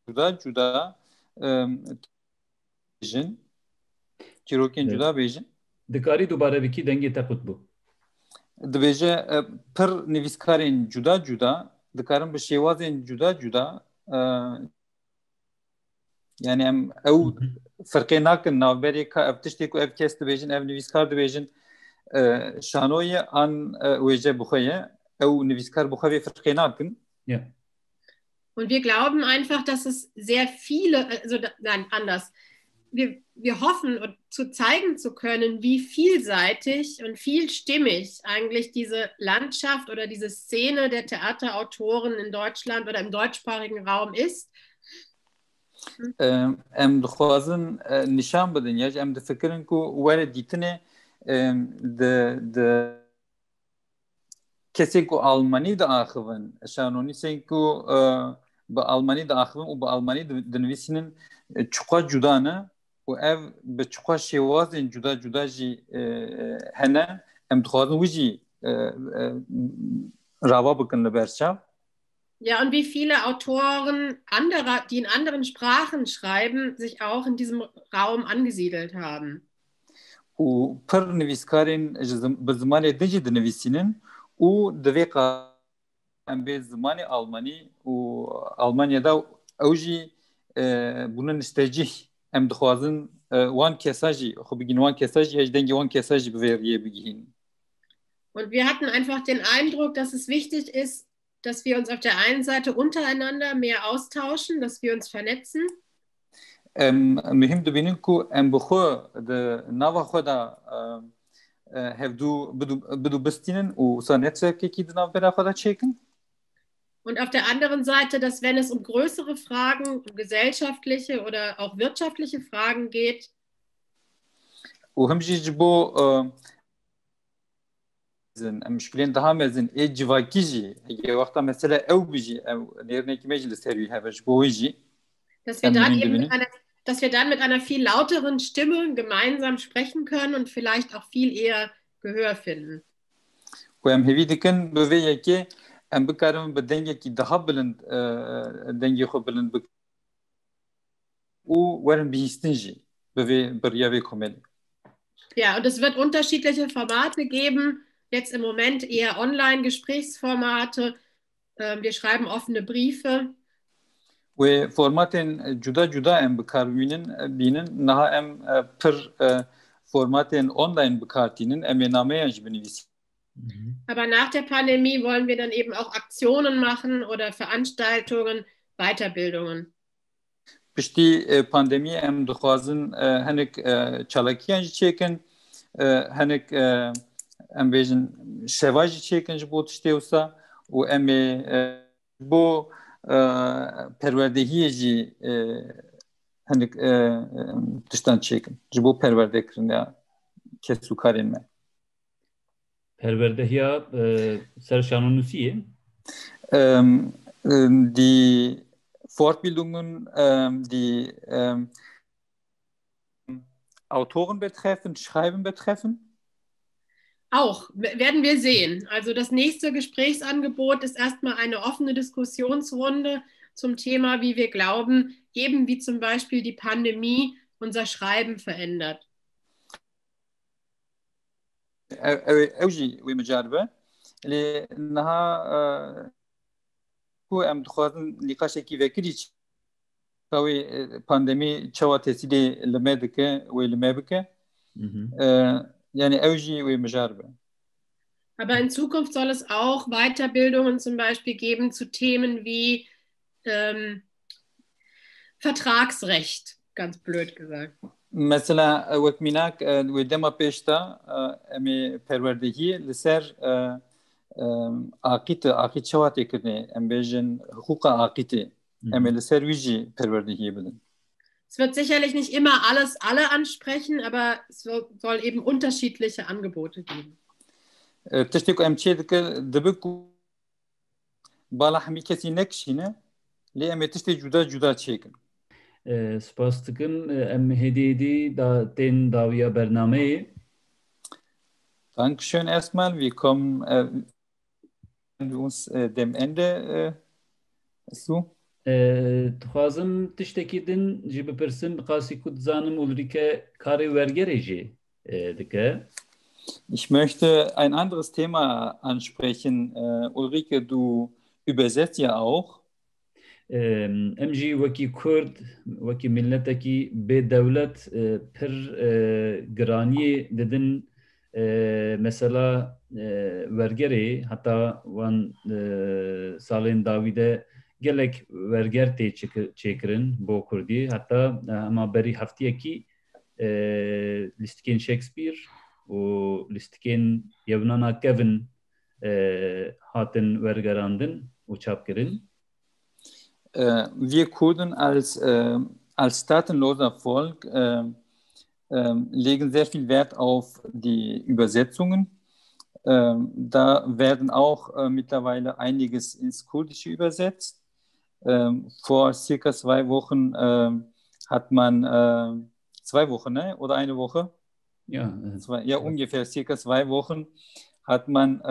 جدا جدا بیجن چیروکین جدا بیجن
دکاری دوباره وکی دنگی تقوت بو
دبیجه پر نویسکارین جدا جدا دکارن به شیوازین جدا جدا yani em ew firqê nakin navberê ka ev tiştê ku ev kes dibêjin ev nivîskar dibêjin şanoyê an wêje bixwe ye ew nivîskar bixwe vê firqê nakin.
Und wir glauben einfach, dass es sehr viele, also nein, anders. Wir hoffen, zu zeigen zu können, wie vielseitig und vielstimmig eigentlich diese Landschaft oder diese Szene der Theaterautoren in Deutschland oder im deutschsprachigen Raum ist.
Em dixwazin nîşan bidin ya em difikirin ku were dîtinê de kesê ku Almanî diaxivin şanonîsên ku bi Almanî diaxivin û bi Almanî dinivîsînin çuqa cuda ne û ev bi çuqa şêwazên cuda cuda jî hene em dixwazin wî jî rava bikin li ber çav.
Ja, und wie viele Autoren anderer, die in anderen Sprachen schreiben, sich auch in diesem Raum angesiedelt haben.
U per nivîskarên bi zimanê din jî dinivîsînin û divê em bê zimanê Almanî û Almanyada ew jî bûnin istecih em dixwazin wan kesa jî xwe bigîn wan kesa jî ji dengê wan kesa jî bi vê riyê bigihîn.
Und wir hatten einfach den Eindruck, dass es wichtig ist, dass wir uns auf der einen Seite untereinander mehr austauschen, dass wir uns vernetzen.
Mühim dibînin ku em bi xwe di nava xwe da hevdû bidû bistînin û wisa netzwerkekî di navbera xwe da çêkin.
Und auf der anderen Seite, dass wenn es um größere Fragen, um gesellschaftliche oder auch wirtschaftliche Fragen geht,
û him jî ji bo em müşkilên daha mezin ê civakî jî hegê wexta mesela ew bijî ew nêrnekî me jî li ser wî heve ji bo wî jî
dass wir dann mit einer viel lauteren Stimme gemeinsam sprechen können und vielleicht auch viel eher Gehör finden.
û em hêvî dikin bi vê yekê em bikarin bi dengekî daha bilind dengê xwe bilind bikin û werin bihîstin jî bi vê biriya vê komelê.
Ja, und es wird unterschiedliche Formate geben. Jetzt im Moment eher Online-Gesprächsformate. Wir schreiben offene Briefe.
Ve formatên cuda cuda em bînin niha em pir formatên online bikartînin em ê nameyan jî binivîsin.
Aber nach der Pandemie wollen wir dann eben auch Aktionen machen oder Veranstaltungen, Weiterbildungen.
Piştî pandemiyê em dixwazin hinek çalakiyan jî çêkin hinek em bêjin şeva jî çêkin ji bo tiştê wisa û em ê bo perwerdehiyê jî hinek tiştan çêkin ji bo perwerdekirina kes û karên me.
Perwerdehiya ser şanonûsiyê?
Die Fortbildungen, die Autoren betreffen, Schreiben betreffen?
Auch, werden wir sehen. Also das nächste Gesprächsangebot ist erstmal eine offene Diskussionsrunde zum Thema, wie wir glauben, eben wie zum Beispiel die Pandemie unser Schreiben verändert.
Evji ve mücadele. Naha ku em dixwazin nîqaşekî vekirî wê pandemî çawa tesîlê li me dike wê li me bike يعني أوجي ومجاربة.
Aber in Zukunft soll es auch Weiterbildungen zum Beispiel geben zu Themen wie Vertragsrecht, ganz blöd gesagt.
مثلا وقت میناک ودما پیشتا امی پروردگی لسر عقیت شواتی کنه ام بیژن حقوق عقیت امی لسر ویجی پروردگی بدن.
Es wird sicherlich nicht immer alle ansprechen, aber es soll eben unterschiedliche Angebote geben.
تشتكو ام چه دکه دبکو بالا همی کسی نکشینه لی امی تشتی جدا چیکن.
سپاس دکم ام هدیدی den daviya bernameyi.
Dankeschön erstmal. Wir kommen uns dem Ende zu.
Dixwazim tiştekî din jî bipirsim qasî ku dizanim Ulrike karê wergerê jî dike.
Ich möchte ein anderes Thema ansprechen. Ulrike, du übersetzt ja auch.
Em jî wekî Kurd, wekî milletekî bêdewlet pir giraniyê didin mesela wergerê heta wan salên dawî de gelek werger tê çêkirin bo Kurdî heta hema berî heftiyekî lîstikên Shakespeare û lîstikên Yevnana Kevin hatin wergerandin û çapkirin.
Wir Kurden als staatenloser Volk legen sehr viel Wert auf die Übersetzungen. Da werden auch mittlerweile einiges ins Kurdische übersetzt. Vor circa 2 Wochen hat man 2 Wochen, ne? Oder eine Woche?
Ja,
ungefähr circa 2 Wochen hat man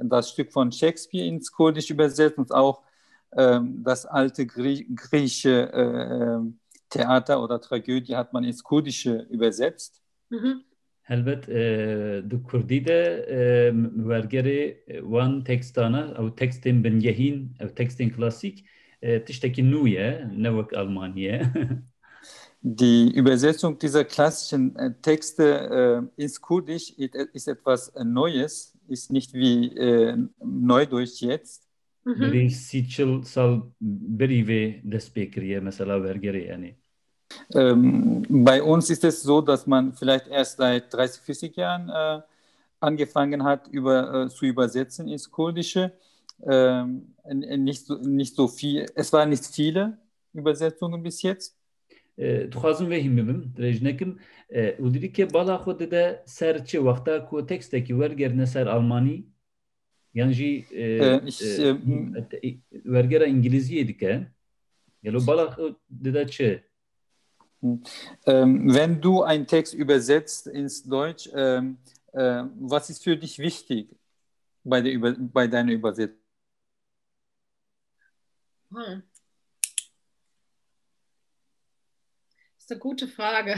das Stück von Shakespeare ins Kurdische übersetzt und auch das alte griechische Theater oder Tragödie hat man ins Kurdische übersetzt.
Elbet du Kurdî de wergerê wan tekstana ew tekstên bingehîn ew tekstên klasîk tiştekî nû ye ne wek Almaniye.
Die Übersetzung dieser klassischen Texte ins Kurdisch ist etwas Neues, ist nicht wie Neudeutsch jetzt.
Berî sîçil sal berî vê dest pê kiriye mesela wergerê yani.
Bei uns ist es so, dass man vielleicht erst seit 30, 40 Jahren angefangen hat, zu übersetzen ins Kurdische. Nicht so viel, es waren nicht viele Übersetzungen bis jetzt.
Dixwazim vê hîmibim, dirêj nekim. Ulrike bala xwe dide ser çi wexta ku tekstekî wergerine ser Almanî yan jî wergera İngilîziyê dike. Gelo bala xwe dide çi?
Wenn du einen Text übersetzt ins Deutsch, was ist für dich wichtig bei deiner Übersetzung?
Das ist eine gute Frage.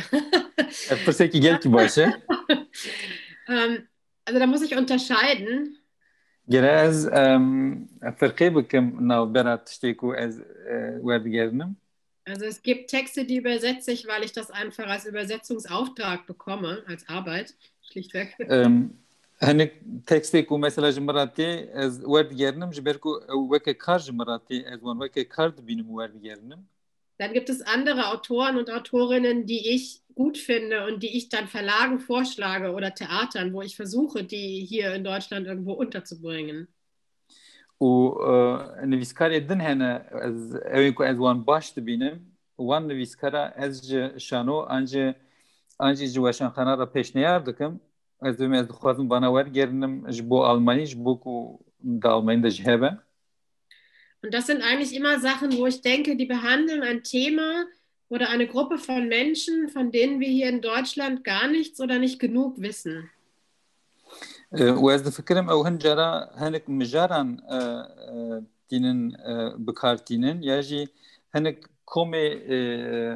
Also da muss ich unterscheiden. Also es gibt Texte, die übersetze ich, weil ich das einfach als Übersetzungsauftrag bekomme, als Arbeit, schlichtweg.
Hani tekste ku mesela jmarati az word yernim jberku weke kar jmarati az wan weke kar binim word yernim.
Dann gibt es andere Autoren und Autorinnen, die ich gut finde und die ich dann Verlagen vorschlage oder Theatern, wo ich versuche, die hier in Deutschland irgendwo unterzubringen.
ونویسکار دن هنه از اوین کو از وان باش بینم وان نویسکارا از شانو انجی جواشان خانه را پیشنهاد دکم از دوم از خوازم بنا ورگرنم جبو آلمانی جبو کو دا آلمانی دا جهبه.
Und das sind eigentlich immer Sachen, wo ich denke, die behandeln ein Thema oder eine Gruppe von Menschen, von denen wir hier in Deutschland gar nichts oder nicht genug wissen.
وأز فكرم أو هنجرا هنك مجاران دينن بكارتينن يجي هنك كومي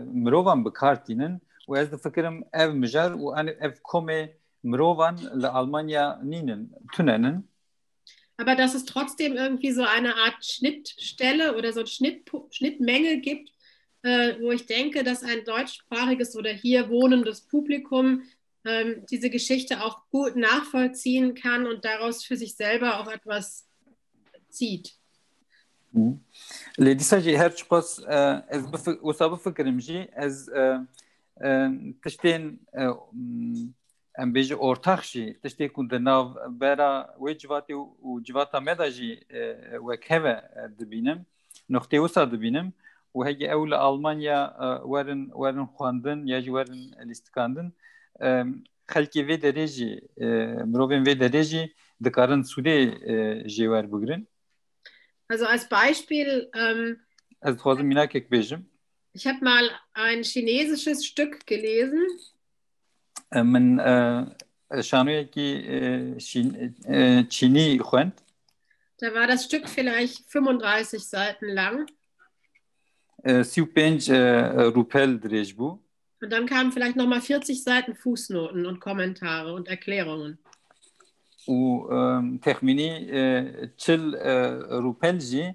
مروفان بكارتينن وأز فكرم أو مجار وأنا أو كومي مروفان لألمانيا نينن تننن.
Aber dass es trotzdem irgendwie so eine Art Schnittstelle oder so eine Schnittmenge gibt, wo ich denke, dass ein deutschsprachiges oder hier wohnendes Publikum diese Geschichte auch gut nachvollziehen kann und daraus für sich selber auch etwas zieht.
لی دیسا جی هر چپاس از وصابه فکرم جی از تشتین ام بیج ortak جی تشتی کند ناو برا وی جواتی و جواتا مدا جی وکهوه دبینم نقطه وسا دبینم و هی اول آلمانیا ورن خواندن یا جی ورن لیستکاندن خلکی وی درجی مروبین وی درجی دکارن سوده جیوار بگرن.
Also als Beispiel, ich habe mal ein chinesisches Stück gelesen. Da war das Stück vielleicht 35 Seiten lang. Und dann kamen vielleicht nochmal 40 Seiten Fußnoten und Kommentare und Erklärungen.
و تخمینی چل روپل جی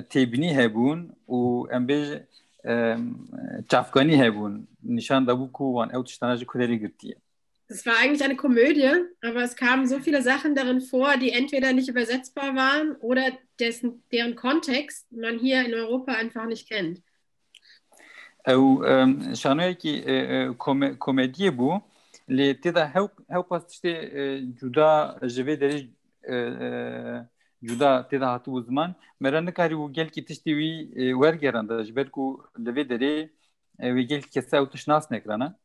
تیبنی هبون و ام بیج چافگانی هبون نشان دابو کو وان او تشتناج کدری گرتیه.
Es war eigentlich eine Komödie, aber es kamen so viele Sachen darin vor, die entweder nicht übersetzbar waren oder deren Kontext man hier in Europa einfach nicht kennt.
او شانوی کی کمدی بو لی تدا هاو پاس تشتی جدا جوی دری جدا تدا هاتو زمان مرا نکاری و گل کی تشتی وی ورگرانده جبر کو لوی دری وی گل کسا او تشناس نکرانا.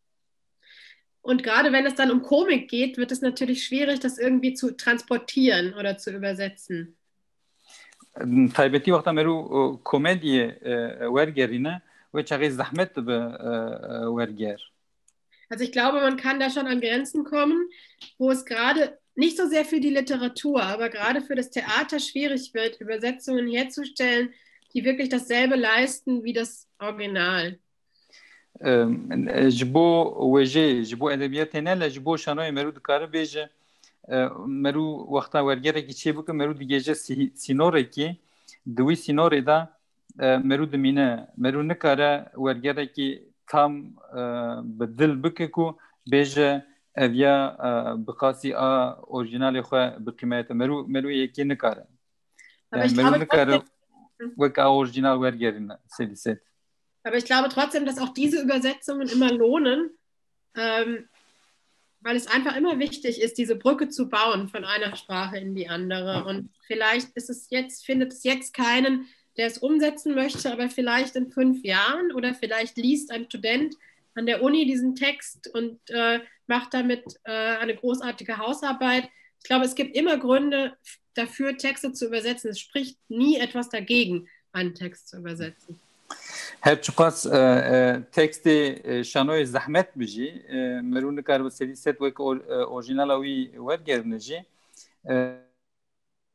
Und gerade wenn es dann um Komik geht, wird es natürlich schwierig, das irgendwie zu transportieren oder zu übersetzen.
تایبتی وقتا مرو کمدی ورگرینه و چاقی زحمت به ورگر.
Also ich glaube, man kann da schon an Grenzen kommen, wo es gerade nicht so sehr für die Literatur, aber gerade für das Theater schwierig wird, Übersetzungen herzustellen, die wirklich dasselbe leisten wie das Original.
جبو وجه جبو ادبیات نه ل جبو شانوی مرو دکاره بیجه مرو وقتا ورگره کی چی بک مرو دیگه سینوره کی دوی سینوره دا مرو دمینه مرو نکاره ورگره کی tam بدل بکو بیجه اویا بخاصی اورجینال خو بقیمت مرو یکی نکاره مرو نکاره وک اورجینال ورگرینه سلیست.
Aber ich glaube trotzdem, dass auch diese Übersetzungen immer lohnen, weil es einfach immer wichtig ist, diese Brücke zu bauen von einer Sprache in die andere. Und vielleicht findet es jetzt keinen, der es umsetzen möchte, aber vielleicht in 5 Jahren oder vielleicht liest ein Student an der Uni diesen Text und macht damit eine großartige Hausarbeit. Ich glaube, es gibt immer Gründe dafür, Texte zu übersetzen. Es spricht nie etwas dagegen, einen Text zu übersetzen.
هر چقاس تکست شانوی زحمت بجی مرون کار بسیاری ست وک اورجینال اوی ورگرنجی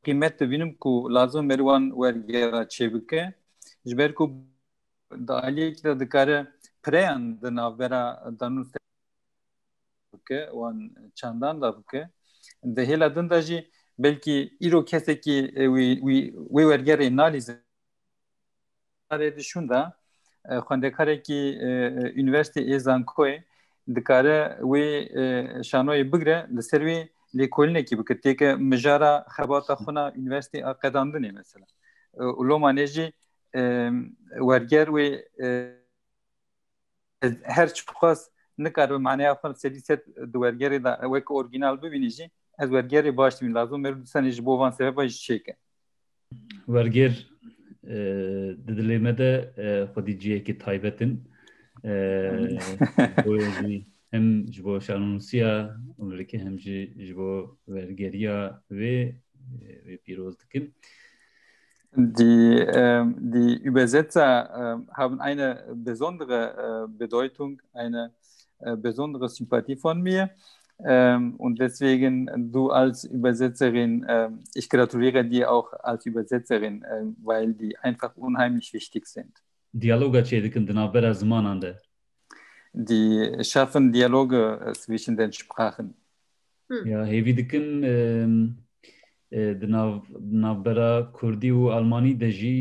قیمت بینم کو لازم مروان ورگر چبکه جبر کو دالی کی دکاره پریان دنابرا دانوس که وان چندان دا بکه ده هلا دنداجی بلکی ایرو کسی کی وی ورگر انالیز ردشوندا خوندکاره کی یونیورسیته ایزانکوی دکاره وی شانوی بگره لسروی لیکولنه کی بکته که مجارا خبات خونا یونیورسیته قداندنی مثلا ولو مانجی ورگر وی هر چقاس نکاره معنی افن سلیست دورگری دا وک اورجینال ببینیجی از ورگری باش می لازم مرد سنج بوان سبب چیکه
ورگر دلمده خودیجیه کی تایبتن هم جبو شانونسیا اونرکی هم جبو ورگریا و پیروز دکن.
Die Übersetzer haben eine besondere Bedeutung, eine besondere Sympathie von mir. Und deswegen, du als Übersetzerin, ich gratuliere dir auch als Übersetzerin, weil die einfach unheimlich wichtig sind.
Dialoga çeydikin dinaber zamanında.
Die schaffen Dialoge zwischen den Sprachen.
Ja, hevidikin dinaber Kurdi و Almani de jî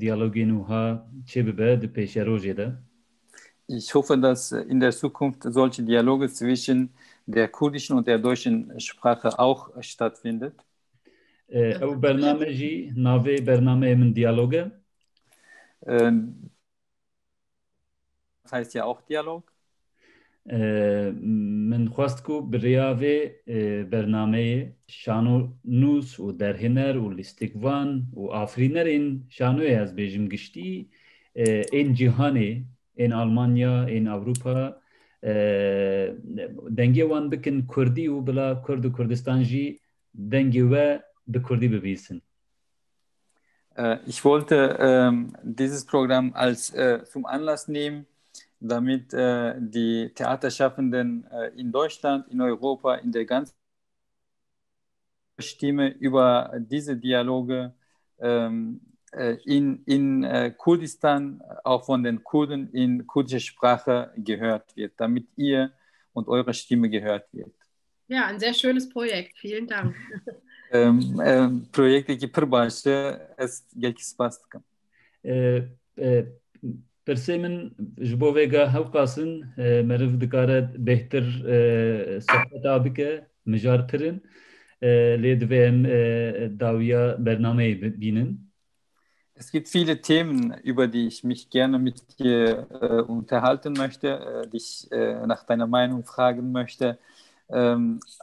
dialogên wiha çê bibe di pêşerojê de.
Ich hoffe, dass in der Zukunft solche Dialoge zwischen der kurdischen und der deutschen Sprache auch stattfindet.
او برنامه جی ناوی برنامه من دیالوگه
Das heißt ja auch Dialog.
من خواست کو بریاوی برنامه شانو نوس و درهنر و لیستگوان و آفرینرین شانوی از بیجم گشتی این جهانی این آلمانیا این اوروپا دنگی وان بکن کردی و بلا کرد و کردستان جی دنگی و به کردی ببیسن.
Ich wollte dieses Programm zum Anlass nehmen, damit die Theaterschaffenden in Deutschland, in Europa, in der ganzen Stimme über diese Dialoge in Kurdistan, auch von den Kurden in kurdischer Sprache gehört wird, damit ihr und eure Stimme gehört wird.
Ja, ein sehr schönes Projekt. Vielen Dank.
Projektdeki pırbaşı gelki spastıkım.
پرسه من جبو ویگا هوقاسن مرف دکارت بهتر صحبت آبکه مجار پرن لیدویم داویا برنامه بینن.
Es gibt viele Themen, über die ich mich gerne mit dir unterhalten möchte, dich nach deiner Meinung fragen möchte.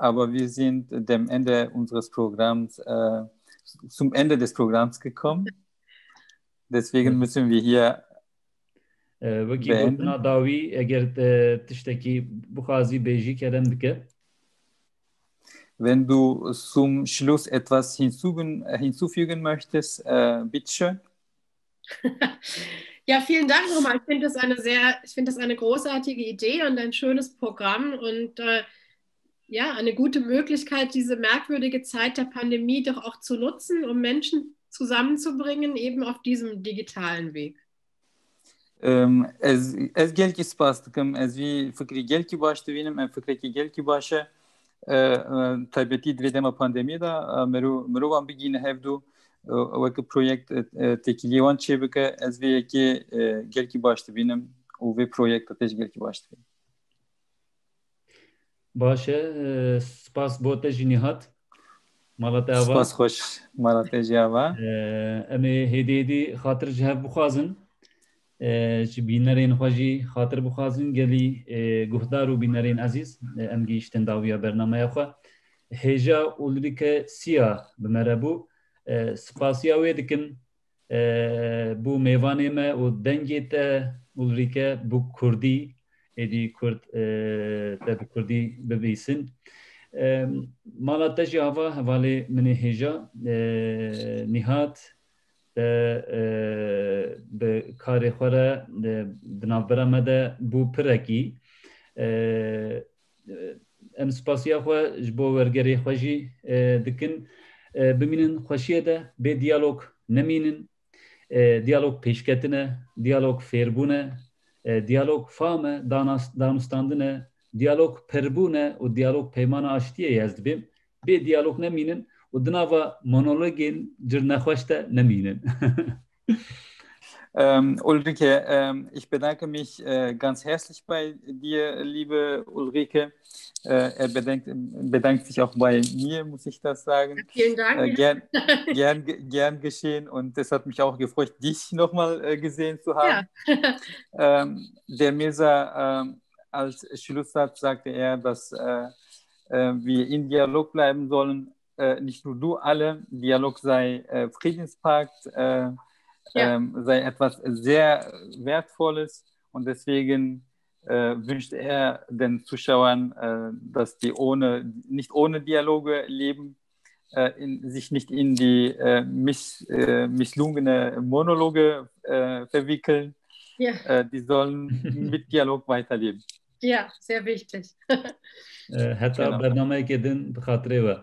Aber wir sind dem Ende unseres Programms, zum Ende des Programms gekommen. Deswegen müssen wir hier beenden. Wenn du zum Schluss etwas hinzufügen möchtest, bitteschön.
Ja, vielen Dank nochmal. Ich finde das eine großartige Idee und ein schönes Programm und ja, eine gute Möglichkeit, diese merkwürdige Zeit der Pandemie doch auch zu nutzen, um Menschen zusammenzubringen, eben auf diesem digitalen Weg.
Ez gelki spastıkım, ez vi fikri gelki baştı benim, en fikri gelki başa taybeti dvedema pandemi da merovan bigine hevdu vaki projekt tekilivan çebike ez vi ki gelki baştı benim o ve projekt ateş gelki baştı benim.
باشه سپاس بوته جنیهات مالته آوا
سپاس خوش مالته جاوا
امی هدیدی خاطر جهب بخوازن چی بینرین خواجی خاطر بخوازن گلی گهدار و بینرین عزیز ام گیشتن داویا برنامه خوا هجا اولریک سیا بمربو سپاسیا ویدکن بو میوانه ما و دنگیت اولریک بو کردی ادی کرد تب کردی ببیسن مالات جاوا حواله من هجا نهات به کار خوره بنابرا مده بو پرکی ام سپاسیا خو جبو ورگری خوشی دکن بمینن خوشیه ده به دیالوگ نمینن دیالوگ پیشکتنه دیالوگ فیربونه دیالوگ فامه دانستاندنه دیالوگ پربونه و دیالوگ پیمان آشتیه یزدبیم به دیالوگ نمینن و دناوا مونولوگین جر نخوشته نمینن.
Ulrike, ich bedanke mich ganz herzlich bei dir, liebe Ulrike. Er bedankt sich auch bei mir, muss ich das sagen.
Vielen Dank.
Gern geschehen und es hat mich auch gefreut, dich nochmal gesehen zu haben. Ja. Der Mirza, als Schlusssatz sagte er, dass wir in Dialog bleiben sollen. Nicht nur du, alle. Dialog sei Friedenspakt, sei etwas sehr Wertvolles und deswegen wünscht er den Zuschauern, dass die nicht ohne Dialoge leben, sich nicht in die misslungene Monologe verwickeln. Ja. Die sollen mit Dialog weiterleben.
Ja, sehr wichtig.
Hatta برنامه کدن بخاطره و